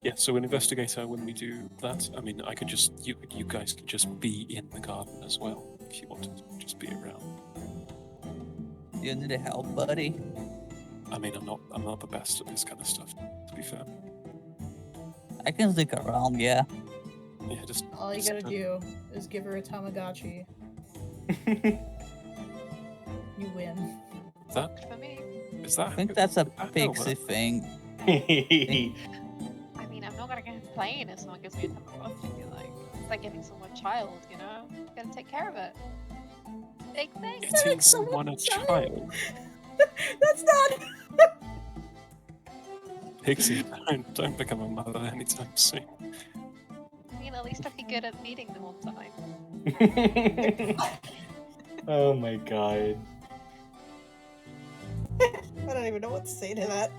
Yeah, so an investigator, when we do that, I mean, I could just, you guys could just be in the garden as well, if you wanted to just be around. You need help, buddy? I mean, I'm not the best at this kind of stuff, to be fair. I can stick around, yeah. Yeah, just... All you gotta do is give her a Tamagotchi. You win. That, For me. is that... I think that's a I know, pixie thing. I mean, I'm not gonna complain if someone gives me a Tamagotchi. It's like giving someone a child, you know? You gotta take care of it. Big thing. Getting someone a child? That's not. Pixie, don't become a mother anytime soon. I mean, at least I'd be good at meeting them on time. Oh my god. I don't even know what to say to that.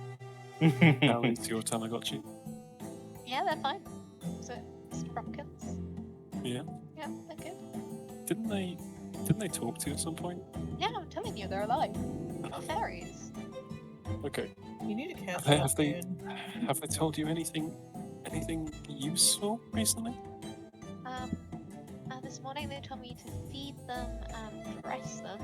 How is your Tamagotchi? Yeah, they're fine. So, Sprockets? Yeah. Yeah, they're good. Didn't they talk to you at some point? Yeah, I'm telling you, they're alive. They're fairies. Okay. You need to cast Have they dude. have they told you anything useful recently? This morning they told me to feed them and dress them.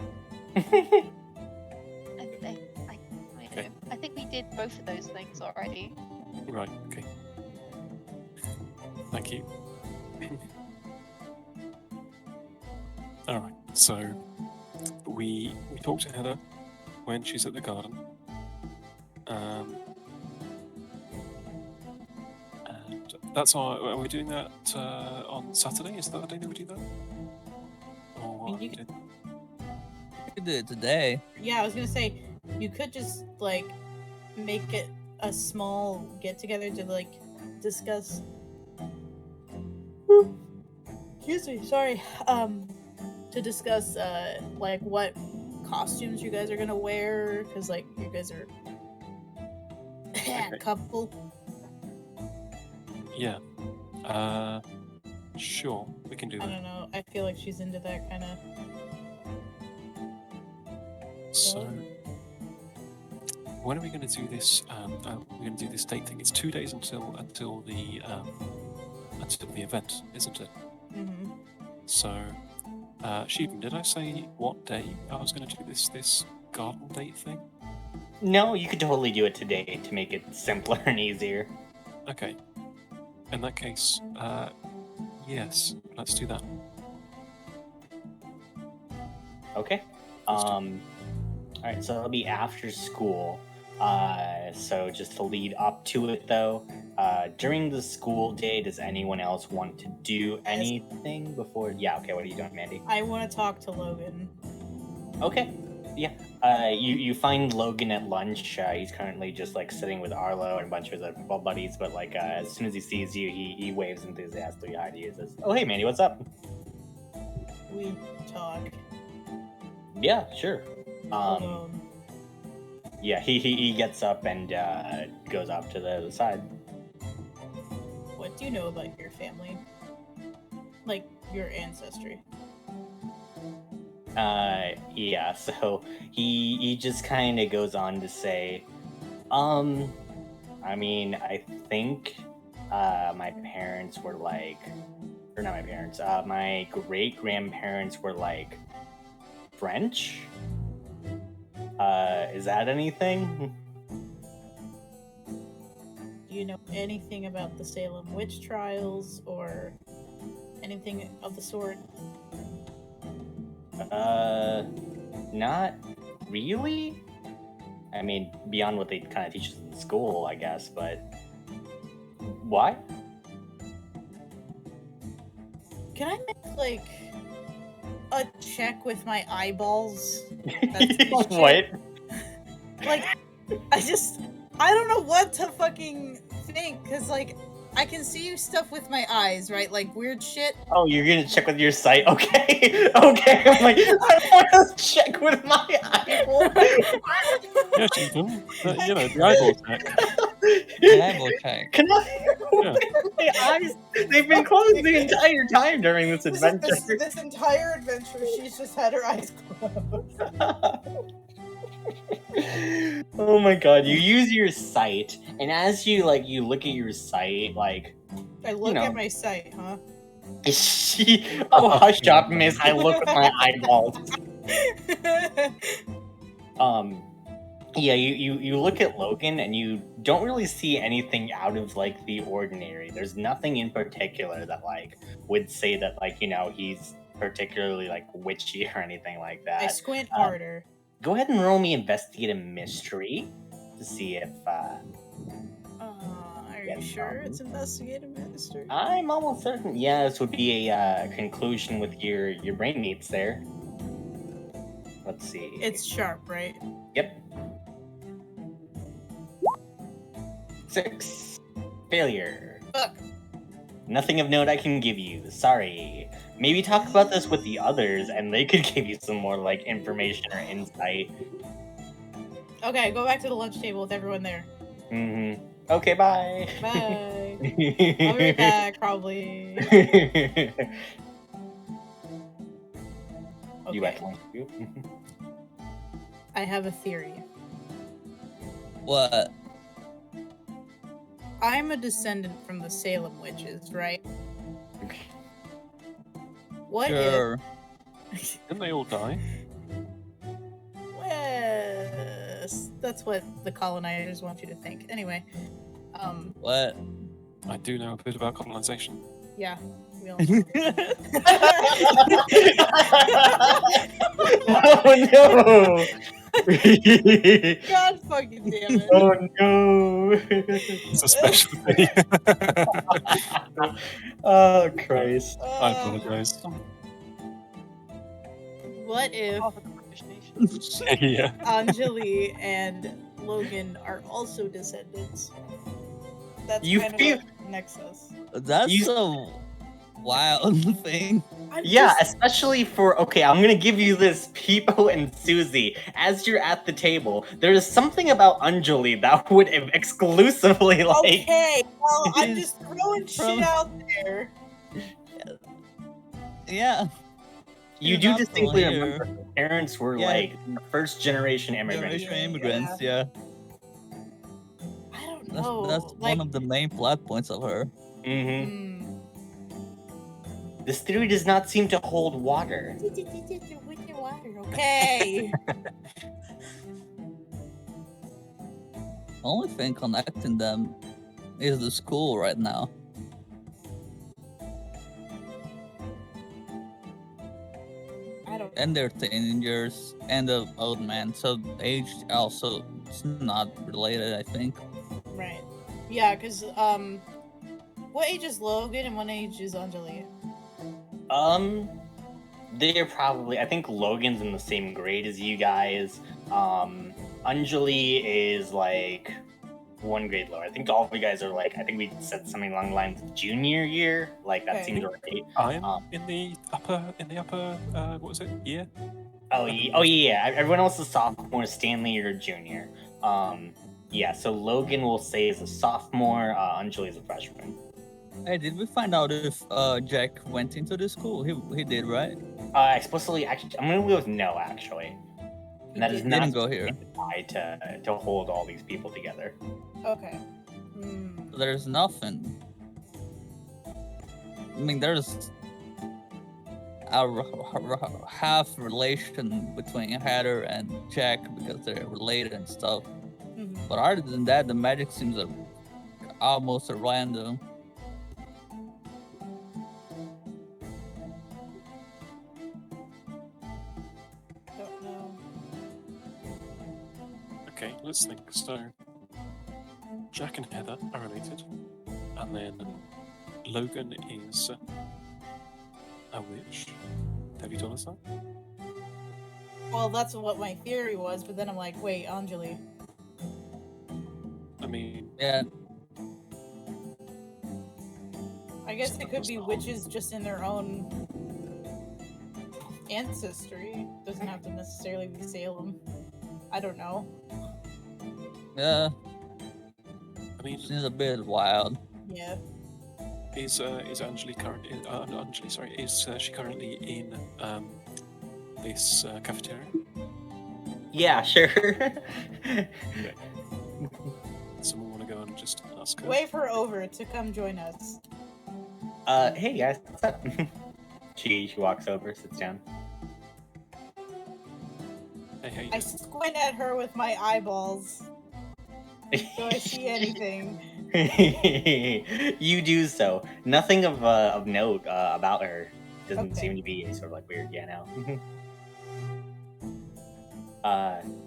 I think we did both of those things already. Right, okay. Thank you. Alright, so we talk to Heather when she's at the garden. And that's are we doing that on Saturday? Is that the day that we do that? Or You did- You could do it today. Yeah, I was gonna say you could just make it a small get together to discuss. Excuse me, sorry. To discuss what costumes you guys are gonna wear, because you guys are a couple. Yeah. Sure, we can do I that. don't know. I feel like she's into that kind of. So, when are we going to do this? We're going to do this date thing. It's 2 days until the event, isn't it? Mm-hmm. So, Sheevan, did I say what day I was going to do this garden date thing? No, you could totally do it today to make it simpler and easier. Okay. In that case, yes, let's do that. Okay. Let's do- Alright, so it'll be after school. So just to lead up to it though, during the school day, does anyone else want to do anything before? Yeah, okay, what are you doing, Mandy? I want to talk to Logan. Okay, yeah. You find Logan at lunch. He's currently just sitting with Arlo and a bunch of his football buddies, but as soon as he sees you, he waves enthusiastically hi to you and says, "Oh, hey, Mandy, what's up?" We talk. Yeah, sure. Alone. Yeah, he gets up and goes off to the side. What do you know about your family? Your ancestry. Yeah, so he just kind of goes on to say, I mean, I think my parents were or not my parents, my great-grandparents were French. Is that anything? Do you know anything about the Salem witch trials or anything of the sort? Not really. I mean, beyond what they kind of teach us in school, I guess, but why? Can I make a check with my eyeballs? What? I don't know what to fucking think, because, like, I can see stuff with my eyes, right? Like, weird shit. Oh, you're gonna check with your sight? Okay. Okay. I'm like, I want to check with my eyeball. Yeah, she can. The eyeball check. The eyeball check. Can I? Yeah. My eyes, they've been closed the entire time during this adventure. This entire adventure, she's just had her eyes closed. Oh my god, you use your sight, and as you look at your sight, like I look know. at my sight, huh? hush up, miss, I look with my eyeballs. Yeah, you look at Logan and you don't really see anything out of like the ordinary. There's nothing in particular that like would say that like, he's particularly like witchy or anything like I that. squint harder. Go ahead and roll me investigate a mystery to see if Are Yeah, you sure problem. it's investigative minister? I'm almost certain. Yeah, this would be a conclusion with your brain meets there. Let's see. It's sharp, right? Yep. 6. Failure. Fuck. Nothing of note I can give you. Sorry. Maybe talk about this with the others, and they could give you some more like information or insight. Okay, go back to the lunch table with everyone there. Mm-hmm. Okay, bye. Bye. I'll be right back, probably. You Okay, actually do? I have a theory. What? I'm a descendant from the Salem witches, right? What Sure. if... Didn't they all die? Yes, that's what the colonizers want you to think. Anyway, What? I do know a bit about colonization. yeah, we all Oh no! God fucking damn it. Oh no! It's a specialty. Oh Christ! I apologize. What if Yeah. Anjali and Logan are also descendants? That's You kind feel- of what connects us. That's You- a wild thing. Yeah, especially for I'm gonna give you this, Peepo and Susie. As you're at the table, there is something about Anjali that would exclusively like. Okay, well, I'm He's just throwing from- shit out there. Yeah. You He's do not from distinctly here. remember her parents were Yeah. like first generation immigrants. Generation immigrants, yeah. I don't That's, know. that's like, one of the main plot points of her. Mm-hmm. hmm. This theory does not seem to hold water. Okay. Only thing connecting them is the school right now. I don't. And their teenagers and the old man. So age also is not related, I think. Right. Yeah, because what age is Logan and what age is Anjali? They're probably. I think Logan's in the same grade as you guys. Anjali is like one grade lower. I think all of you guys are like. I think we said something along the lines of junior year. Like that Okay. seems right. I'm in the upper what was it? Year? Oh yeah. Everyone else is sophomore. Stanley, you're a junior. Yeah. So Logan will say is a sophomore. Anjali is a freshman. Hey, did we find out if Jack went into the school? He did, right? Explicitly, actually, I'm gonna go with no. Actually, and that is He not didn't go here. to hold all these people together. Okay. Hmm. There's nothing. I mean, there's a half relation between Heather and Jack because they're related and stuff. Mhm. But other than that, the magic seems almost random. Don't know. Okay, let's think. So, Jack and Heather are related, and then Logan is a witch. Have you told us that? Well, that's what my theory was, but then I'm like, wait, Anjali. I mean, Yeah, I guess So it that could was be the whole- witches just in their own ancestry. Doesn't have to necessarily be Salem. I don't know. Yeah, I mean, seems a bit wild. Yeah. is Anjali currently? Anjali, sorry, is she currently in this cafeteria? Yeah, sure. Someone want to go and just ask her? Wave her over to come join us. Hey guys, what's up? She walks over, sits down. Hey, how you I doing? squint at her with my eyeballs. Do I see anything? You do so. Nothing of note about her. Doesn't Okay. seem to be sort of like weird. Yeah, no.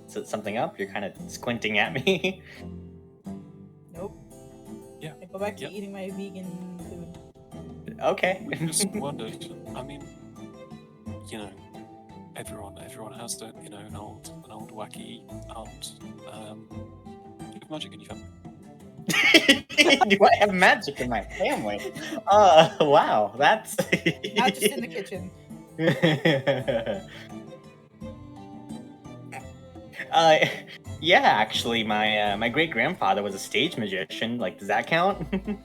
So something up? You're kind of squinting at me. Nope. Yeah. I go back to Yep. eating my vegan food. Okay. We just wondered. I mean, you know, everyone has the, you know, an old wacky aunt. Do you have magic in your family? Do I have magic in my family? Wow, that's Not just in the kitchen. Yeah, actually, my great grandfather was a stage magician. Like, does that count? Can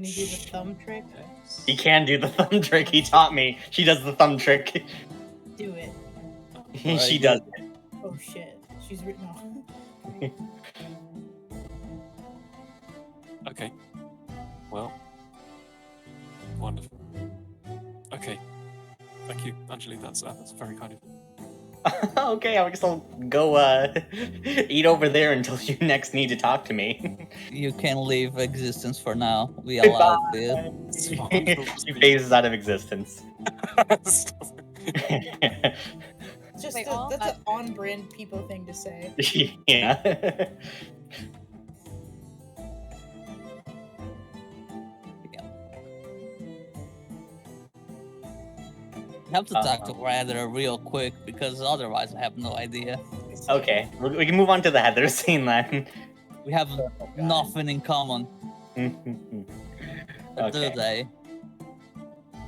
you do the thumb trick? Yes. He can do the thumb trick. He taught me. She does the thumb trick. Do it. She does. Oh shit. She's written off. Okay. Well. Wonderful. Okay. Thank you, Anjali. That's very kind of you. Okay, I guess I'll go eat over there until you next need to talk to me. You can leave existence for now. We allow it. She phases out of existence. Just They are that's an magic. on-brand people thing to say. Yeah. I have to talk to Rather real quick because otherwise I have no idea. Okay, we can move on to the Heather scene then. We have nothing in common. Or do Okay. they?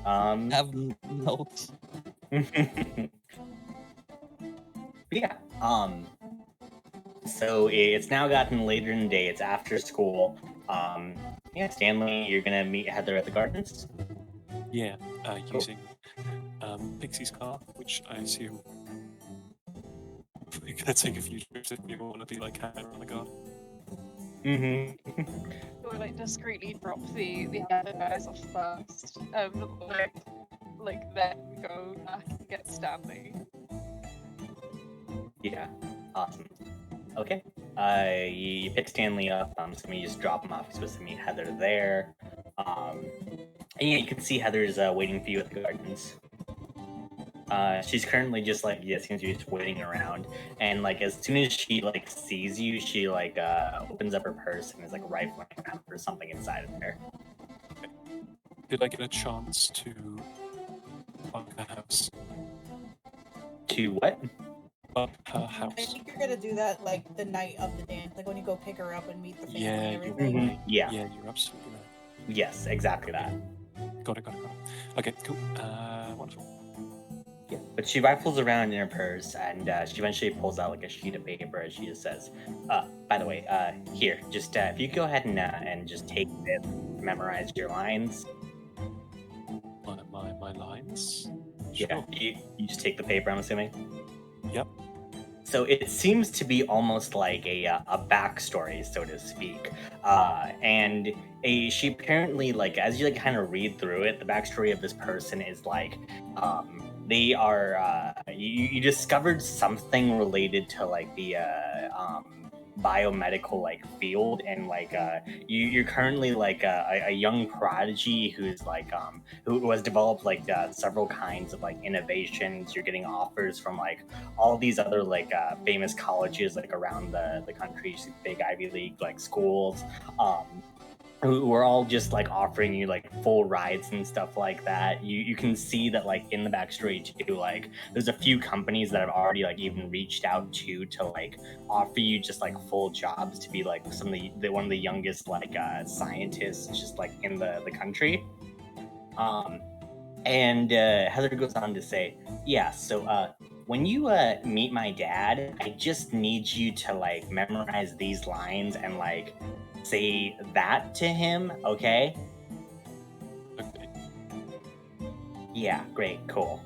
Have notes. Yeah. So it's now gotten later in the day. It's after school. Yeah, Stanley, you're gonna meet Heather at the gardens. Yeah, using Pixie's car, which I assume we're gonna take a few trips if we want to be like Hannah on the garden. Mm-hmm. Or like discreetly drop the other guys off first. Like then go back and get Stanley. Yeah. Awesome. Okay. You pick Stanley up. So you just drop him off. You're supposed to meet Heather there. And yeah, you can see Heather's waiting for you at the gardens. She's currently just like, yeah, seems to be just waiting around. And like as soon as she like sees you, she like opens up her purse and is like rifling around for something inside of there. Did I get a chance to bug her house? To what? Bug her I house. think you're gonna do that like the night of the dance, like when you go pick her up and meet the family Yeah, and you're everything. right. Yeah. Yeah, you're absolutely right. Yes, exactly that. Got it. Okay, cool. Wonderful. Yeah. But she rifles around in her purse and she eventually pulls out like a sheet of paper and she just says, by the way, here, just if you go ahead and just take this, memorize your lines. My lines? Yeah. Sure. You just take the paper, I'm assuming. Yep. So it seems to be almost like a backstory, so to speak. And she apparently, like, as you like kind of read through it, the backstory of this person is like, they are, you discovered something related to like the biomedical like field, and like you're currently like a young prodigy who's like who has developed like several kinds of like innovations. You're getting offers from like all these other like famous colleges like around the country, big Ivy League like schools. who are all just like offering you like full rides and stuff like that. You can see that like in the backstory too, like there's a few companies that have already like even reached out to like offer you just like full jobs to be like some of the one of the youngest like scientists just like in the country. And Heather goes on to say, yeah, so when you meet my dad, I just need you to like memorize these lines and like say that to him, okay? Okay. Yeah, great, cool.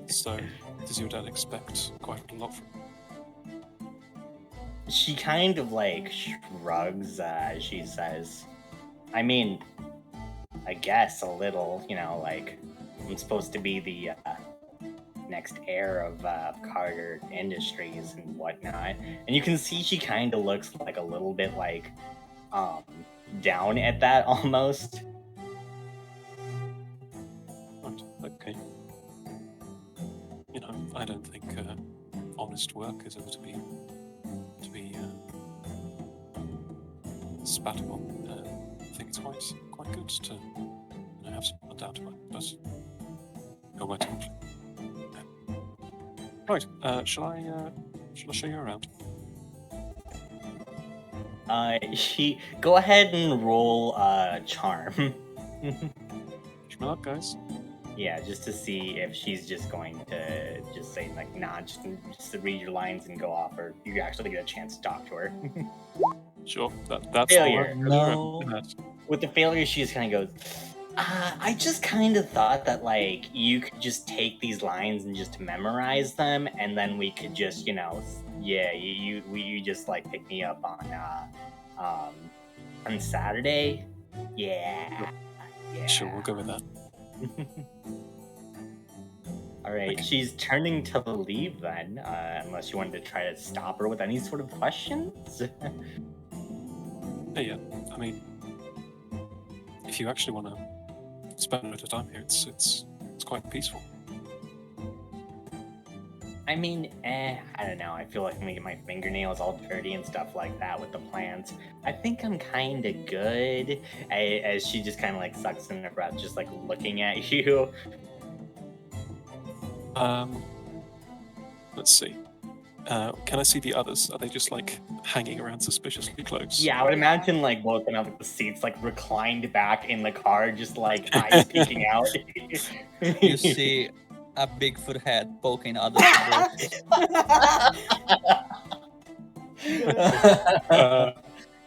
So, does your dad expect quite a lot from She kind of like shrugs, she says, I mean, I guess a little, you know, like I'm supposed to be the next heir of Carter Industries and whatnot. And you can see she kind of looks like a little bit like down at that almost. Right, okay. You know, I don't think honest work is ever to be spat upon. I think it's quite good to have some doubt about it, but go right on. Right, shall I show you around? She go ahead and roll charm. Wish me luck, guys. Yeah, just to see if she's just going to just say like nah, just to read your lines and go off, or you actually get a chance to talk to her. Sure, that's Failure. No. With the failure, she just kind of goes, I just kind of thought that like you could just take these lines and just memorize them, and then we could just, you know, yeah, you just like pick me up on Saturday. Yeah. Sure, we'll go with that. All right, Okay. she's turning to leave then, unless you wanted to try to stop her with any sort of questions. Yeah, I mean, if you actually want to spend a bit of time here, it's quite peaceful. I mean, I don't know. I feel like I'm gonna get my fingernails all dirty and stuff like that with the plants. I think I'm kind of good. As she just kind of like sucks in her breath, just like looking at you. Let's see. Can I see the others? Are they just like hanging around suspiciously close? Yeah, I would imagine like both of them have like, the seats like reclined back in the car, just like eyes peeking out. You see a Bigfoot head poking out of the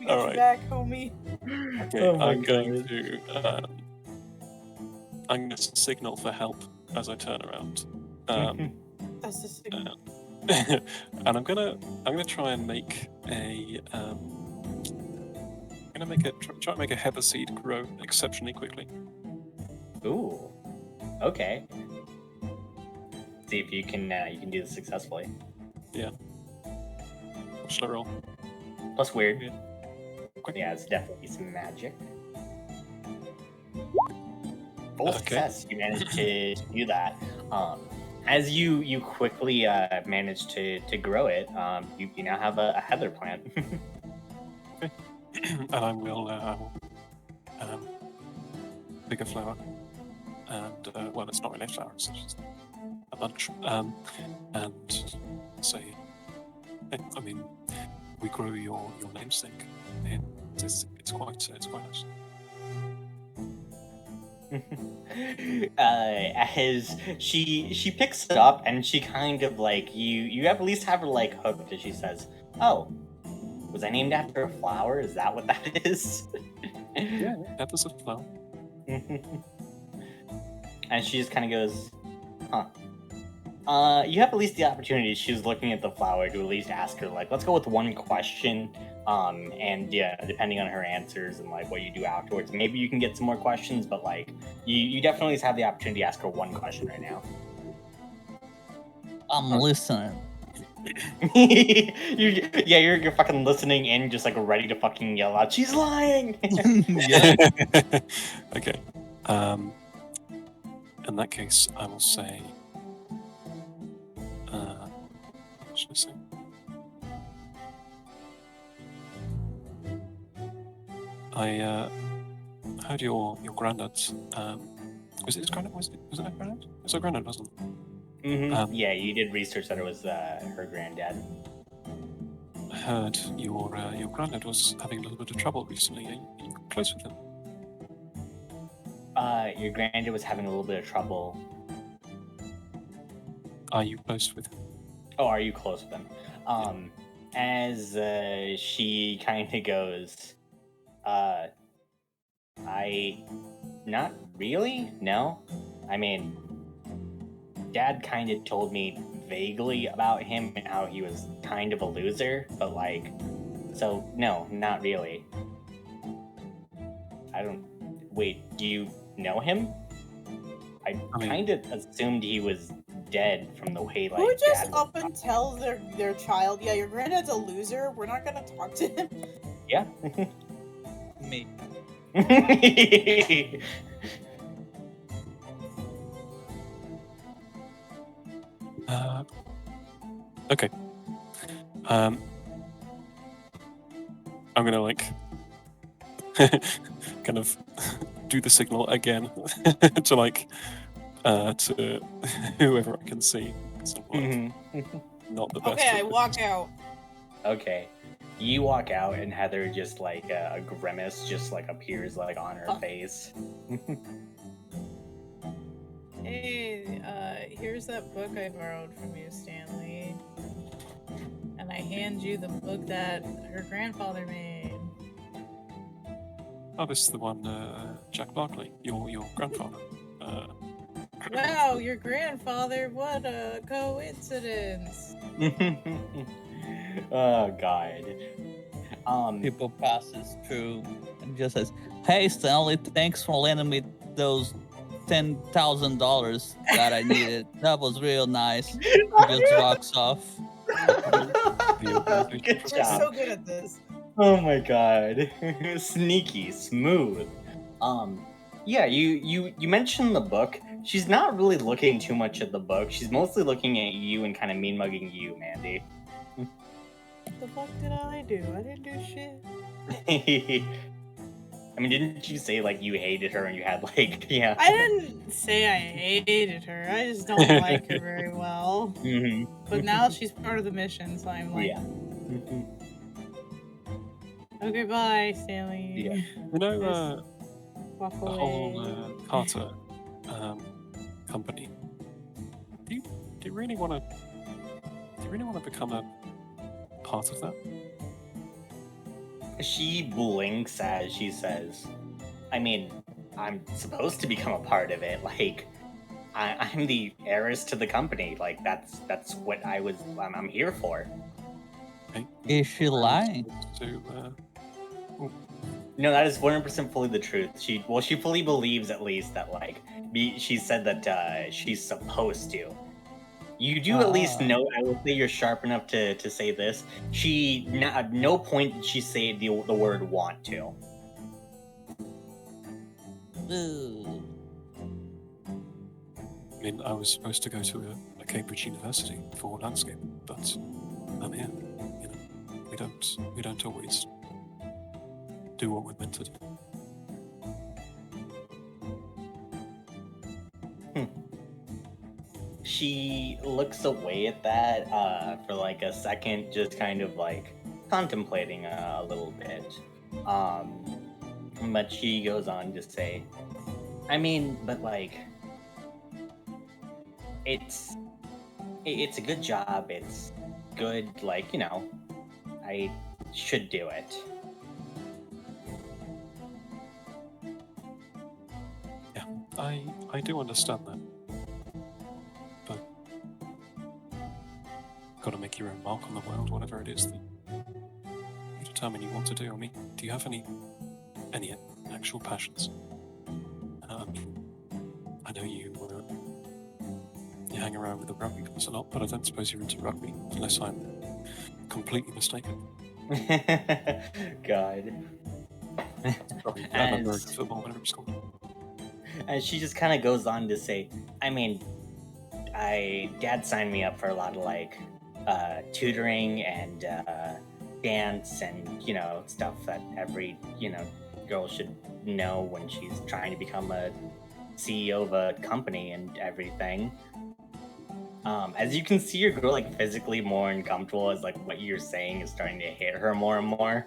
All right. Back, homie. Okay, Oh my I'm going to signal for help as I turn around. That's the signal. And I'm gonna try and make a try and make a heather seed grow exceptionally quickly. Ooh. Okay. See if you can do this successfully. What shall I roll? Plus weird. Yeah. Okay. Yeah, it's definitely some magic. Full Okay. success. You managed to do that. As you quickly manage to grow it, you now have a heather plant. And I will pick a flower, and well, it's not really a flower; it's just a bunch, and say, hey, I mean, we grow your namesake. It's quite nice. As she picks it up and she kind of like you at least have her like hooked as she says, "Oh, was I named after a flower? Is that what that is?" Yeah, that was a flower. And she just kind of goes, "Huh." You have at least the opportunity. She's looking at the flower to at least ask her like, let's go with one question. And yeah, depending on her answers and like what you do afterwards, maybe you can get some more questions. But like, you definitely have the opportunity to ask her one question right now. I'm listening. You're fucking listening in, just like ready to fucking yell out, "She's lying!" Yeah. Okay. In that case, I will say. What should I say? I heard your granddad. Was it his granddad? Was it her granddad? It was her granddad, wasn't it? Yeah, you did research that it was her granddad. I heard your granddad was having a little bit of trouble recently. Are you close with him? Your granddad was having a little bit of trouble. Are you close with him? Oh, are you close with him? As she kind of goes, not really, no. I mean, Dad kind of told me vaguely about him and how he was kind of a loser, but like, so no, not really. Wait, do you know him? I mean- kind of assumed he was dead from the way like Who just Dad up and tells their child, yeah, your granddad's a loser, we're not gonna talk to him? Yeah. Me. Okay. I'm gonna like kind of do the signal again to like to whoever I can see. 'cause I'm, like, not the best. Okay, I at walk out. Okay. You walk out and Heather just like a grimace just like appears like on her face. Hey, here's that book I borrowed from you, Stanley. And I hand you the book that her grandfather made. Oh, this is the one, Jack Barkley, your grandfather. Wow, your grandfather, what a coincidence. Oh god. People passes through and just says, "Hey Stanley, thanks for lending me those $10,000 that I needed. That was real nice." He just walks off. Good We're job. so good at this. Oh my god. Sneaky, smooth. Yeah, you mentioned the book. She's not really looking too much at the book. She's mostly looking at you and kind of mean mugging you, Mandy. What the fuck did I do? I didn't do shit. I mean, didn't you say like you hated her and you had like yeah? I didn't say I hated her. I just don't like her very well. Mm-hmm. But now she's part of the mission, so I'm like, Yeah. okay, bye, Stanley. Yeah. You know, Just walk the away. whole Carter company. Do you really want to become a part of that? She blinks as she says, I mean, I'm supposed to become a part of it. Like, I'm the heiress to the company. Like, that's what I'm here for. Okay. Is she lying? To, No, that is 100% fully the truth. She fully believes at least that, like, she said that she's supposed to. You do at least know, I will say you're sharp enough to say this. At no point did she say the word want to. Ooh. I mean, I was supposed to go to a Cambridge University for landscape, but I'm here. You know, we don't always do what we're meant to do. She looks away at that for like a second, just kind of like contemplating a little bit. But she goes on to say, I mean, but like, it's a good job. It's good, like, you know, I should do it. Yeah, I do understand that. But got to make your own mark on the world, whatever it is that you determine you want to do. I mean, do you have any actual passions? I know you hang around with the rugby guys a lot, but I don't suppose you're into rugby, unless I'm completely mistaken. God. Probably And- American football, whatever it's called. And she just kind of goes on to say, I mean, Dad signed me up for a lot of like tutoring and dance and, you know, stuff that girl should know when she's trying to become a CEO of a company and everything. As you can see, your girl like physically more uncomfortable as like what you're saying is starting to hit her more and more.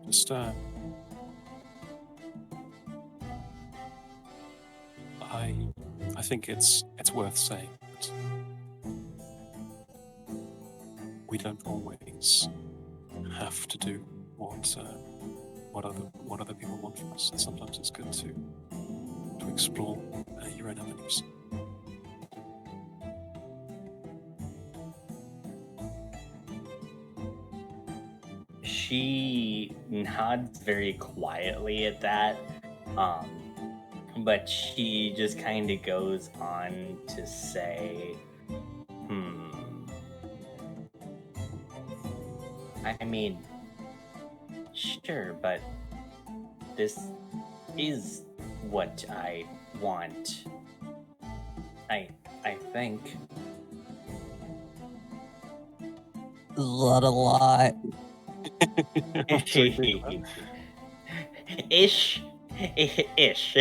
Just I think it's worth saying that we don't always have to do what other people want from us. And sometimes it's good to explore your own avenues. She nods very quietly at that, but she just kind of goes on to say, I mean, sure, but this is what I want. I think. What a lie. Ish. Ish.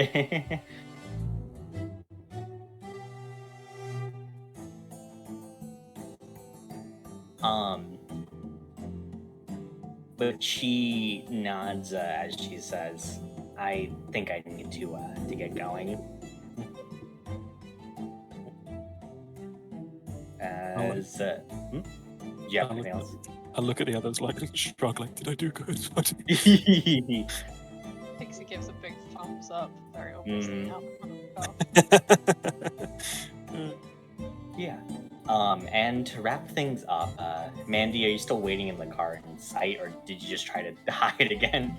But she nods as she says, I think I need to get going. As do you have anything else? I look at the others like struggling. Did I do good? Pixie gives a big thumbs up, very obviously. Yeah. And to wrap things up, Mandy, are you still waiting in the car in sight, or did you just try to hide again?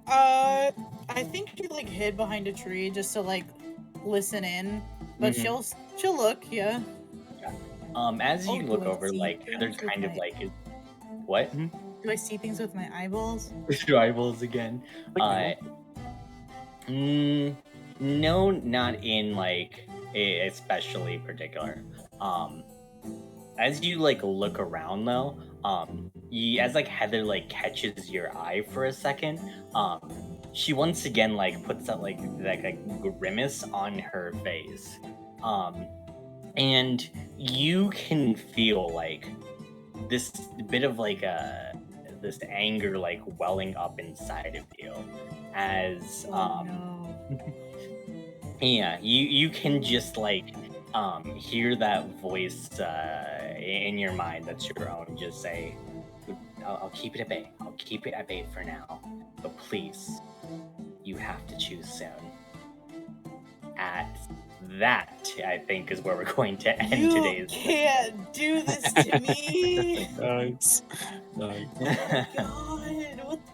I think she like hid behind a tree just to like listen in, but she'll look, yeah. As you look do I over, see like things there's with kind of my- like what? Do I see things with my eyeballs? Your eyeballs again. No, not in like especially particular. As you like look around though, as like Heather like catches your eye for a second, she once again like puts that like a grimace on her face, and you can feel like this bit of like this anger like welling up inside of you as No. yeah, you can just like hear that voice in your mind that's your own just say, I'll keep it at bay. I'll keep it at bay for now, but please, you have to choose soon. At that, I think, is where we're going to end today's. You can't do this to me. Nice. Oh my god, what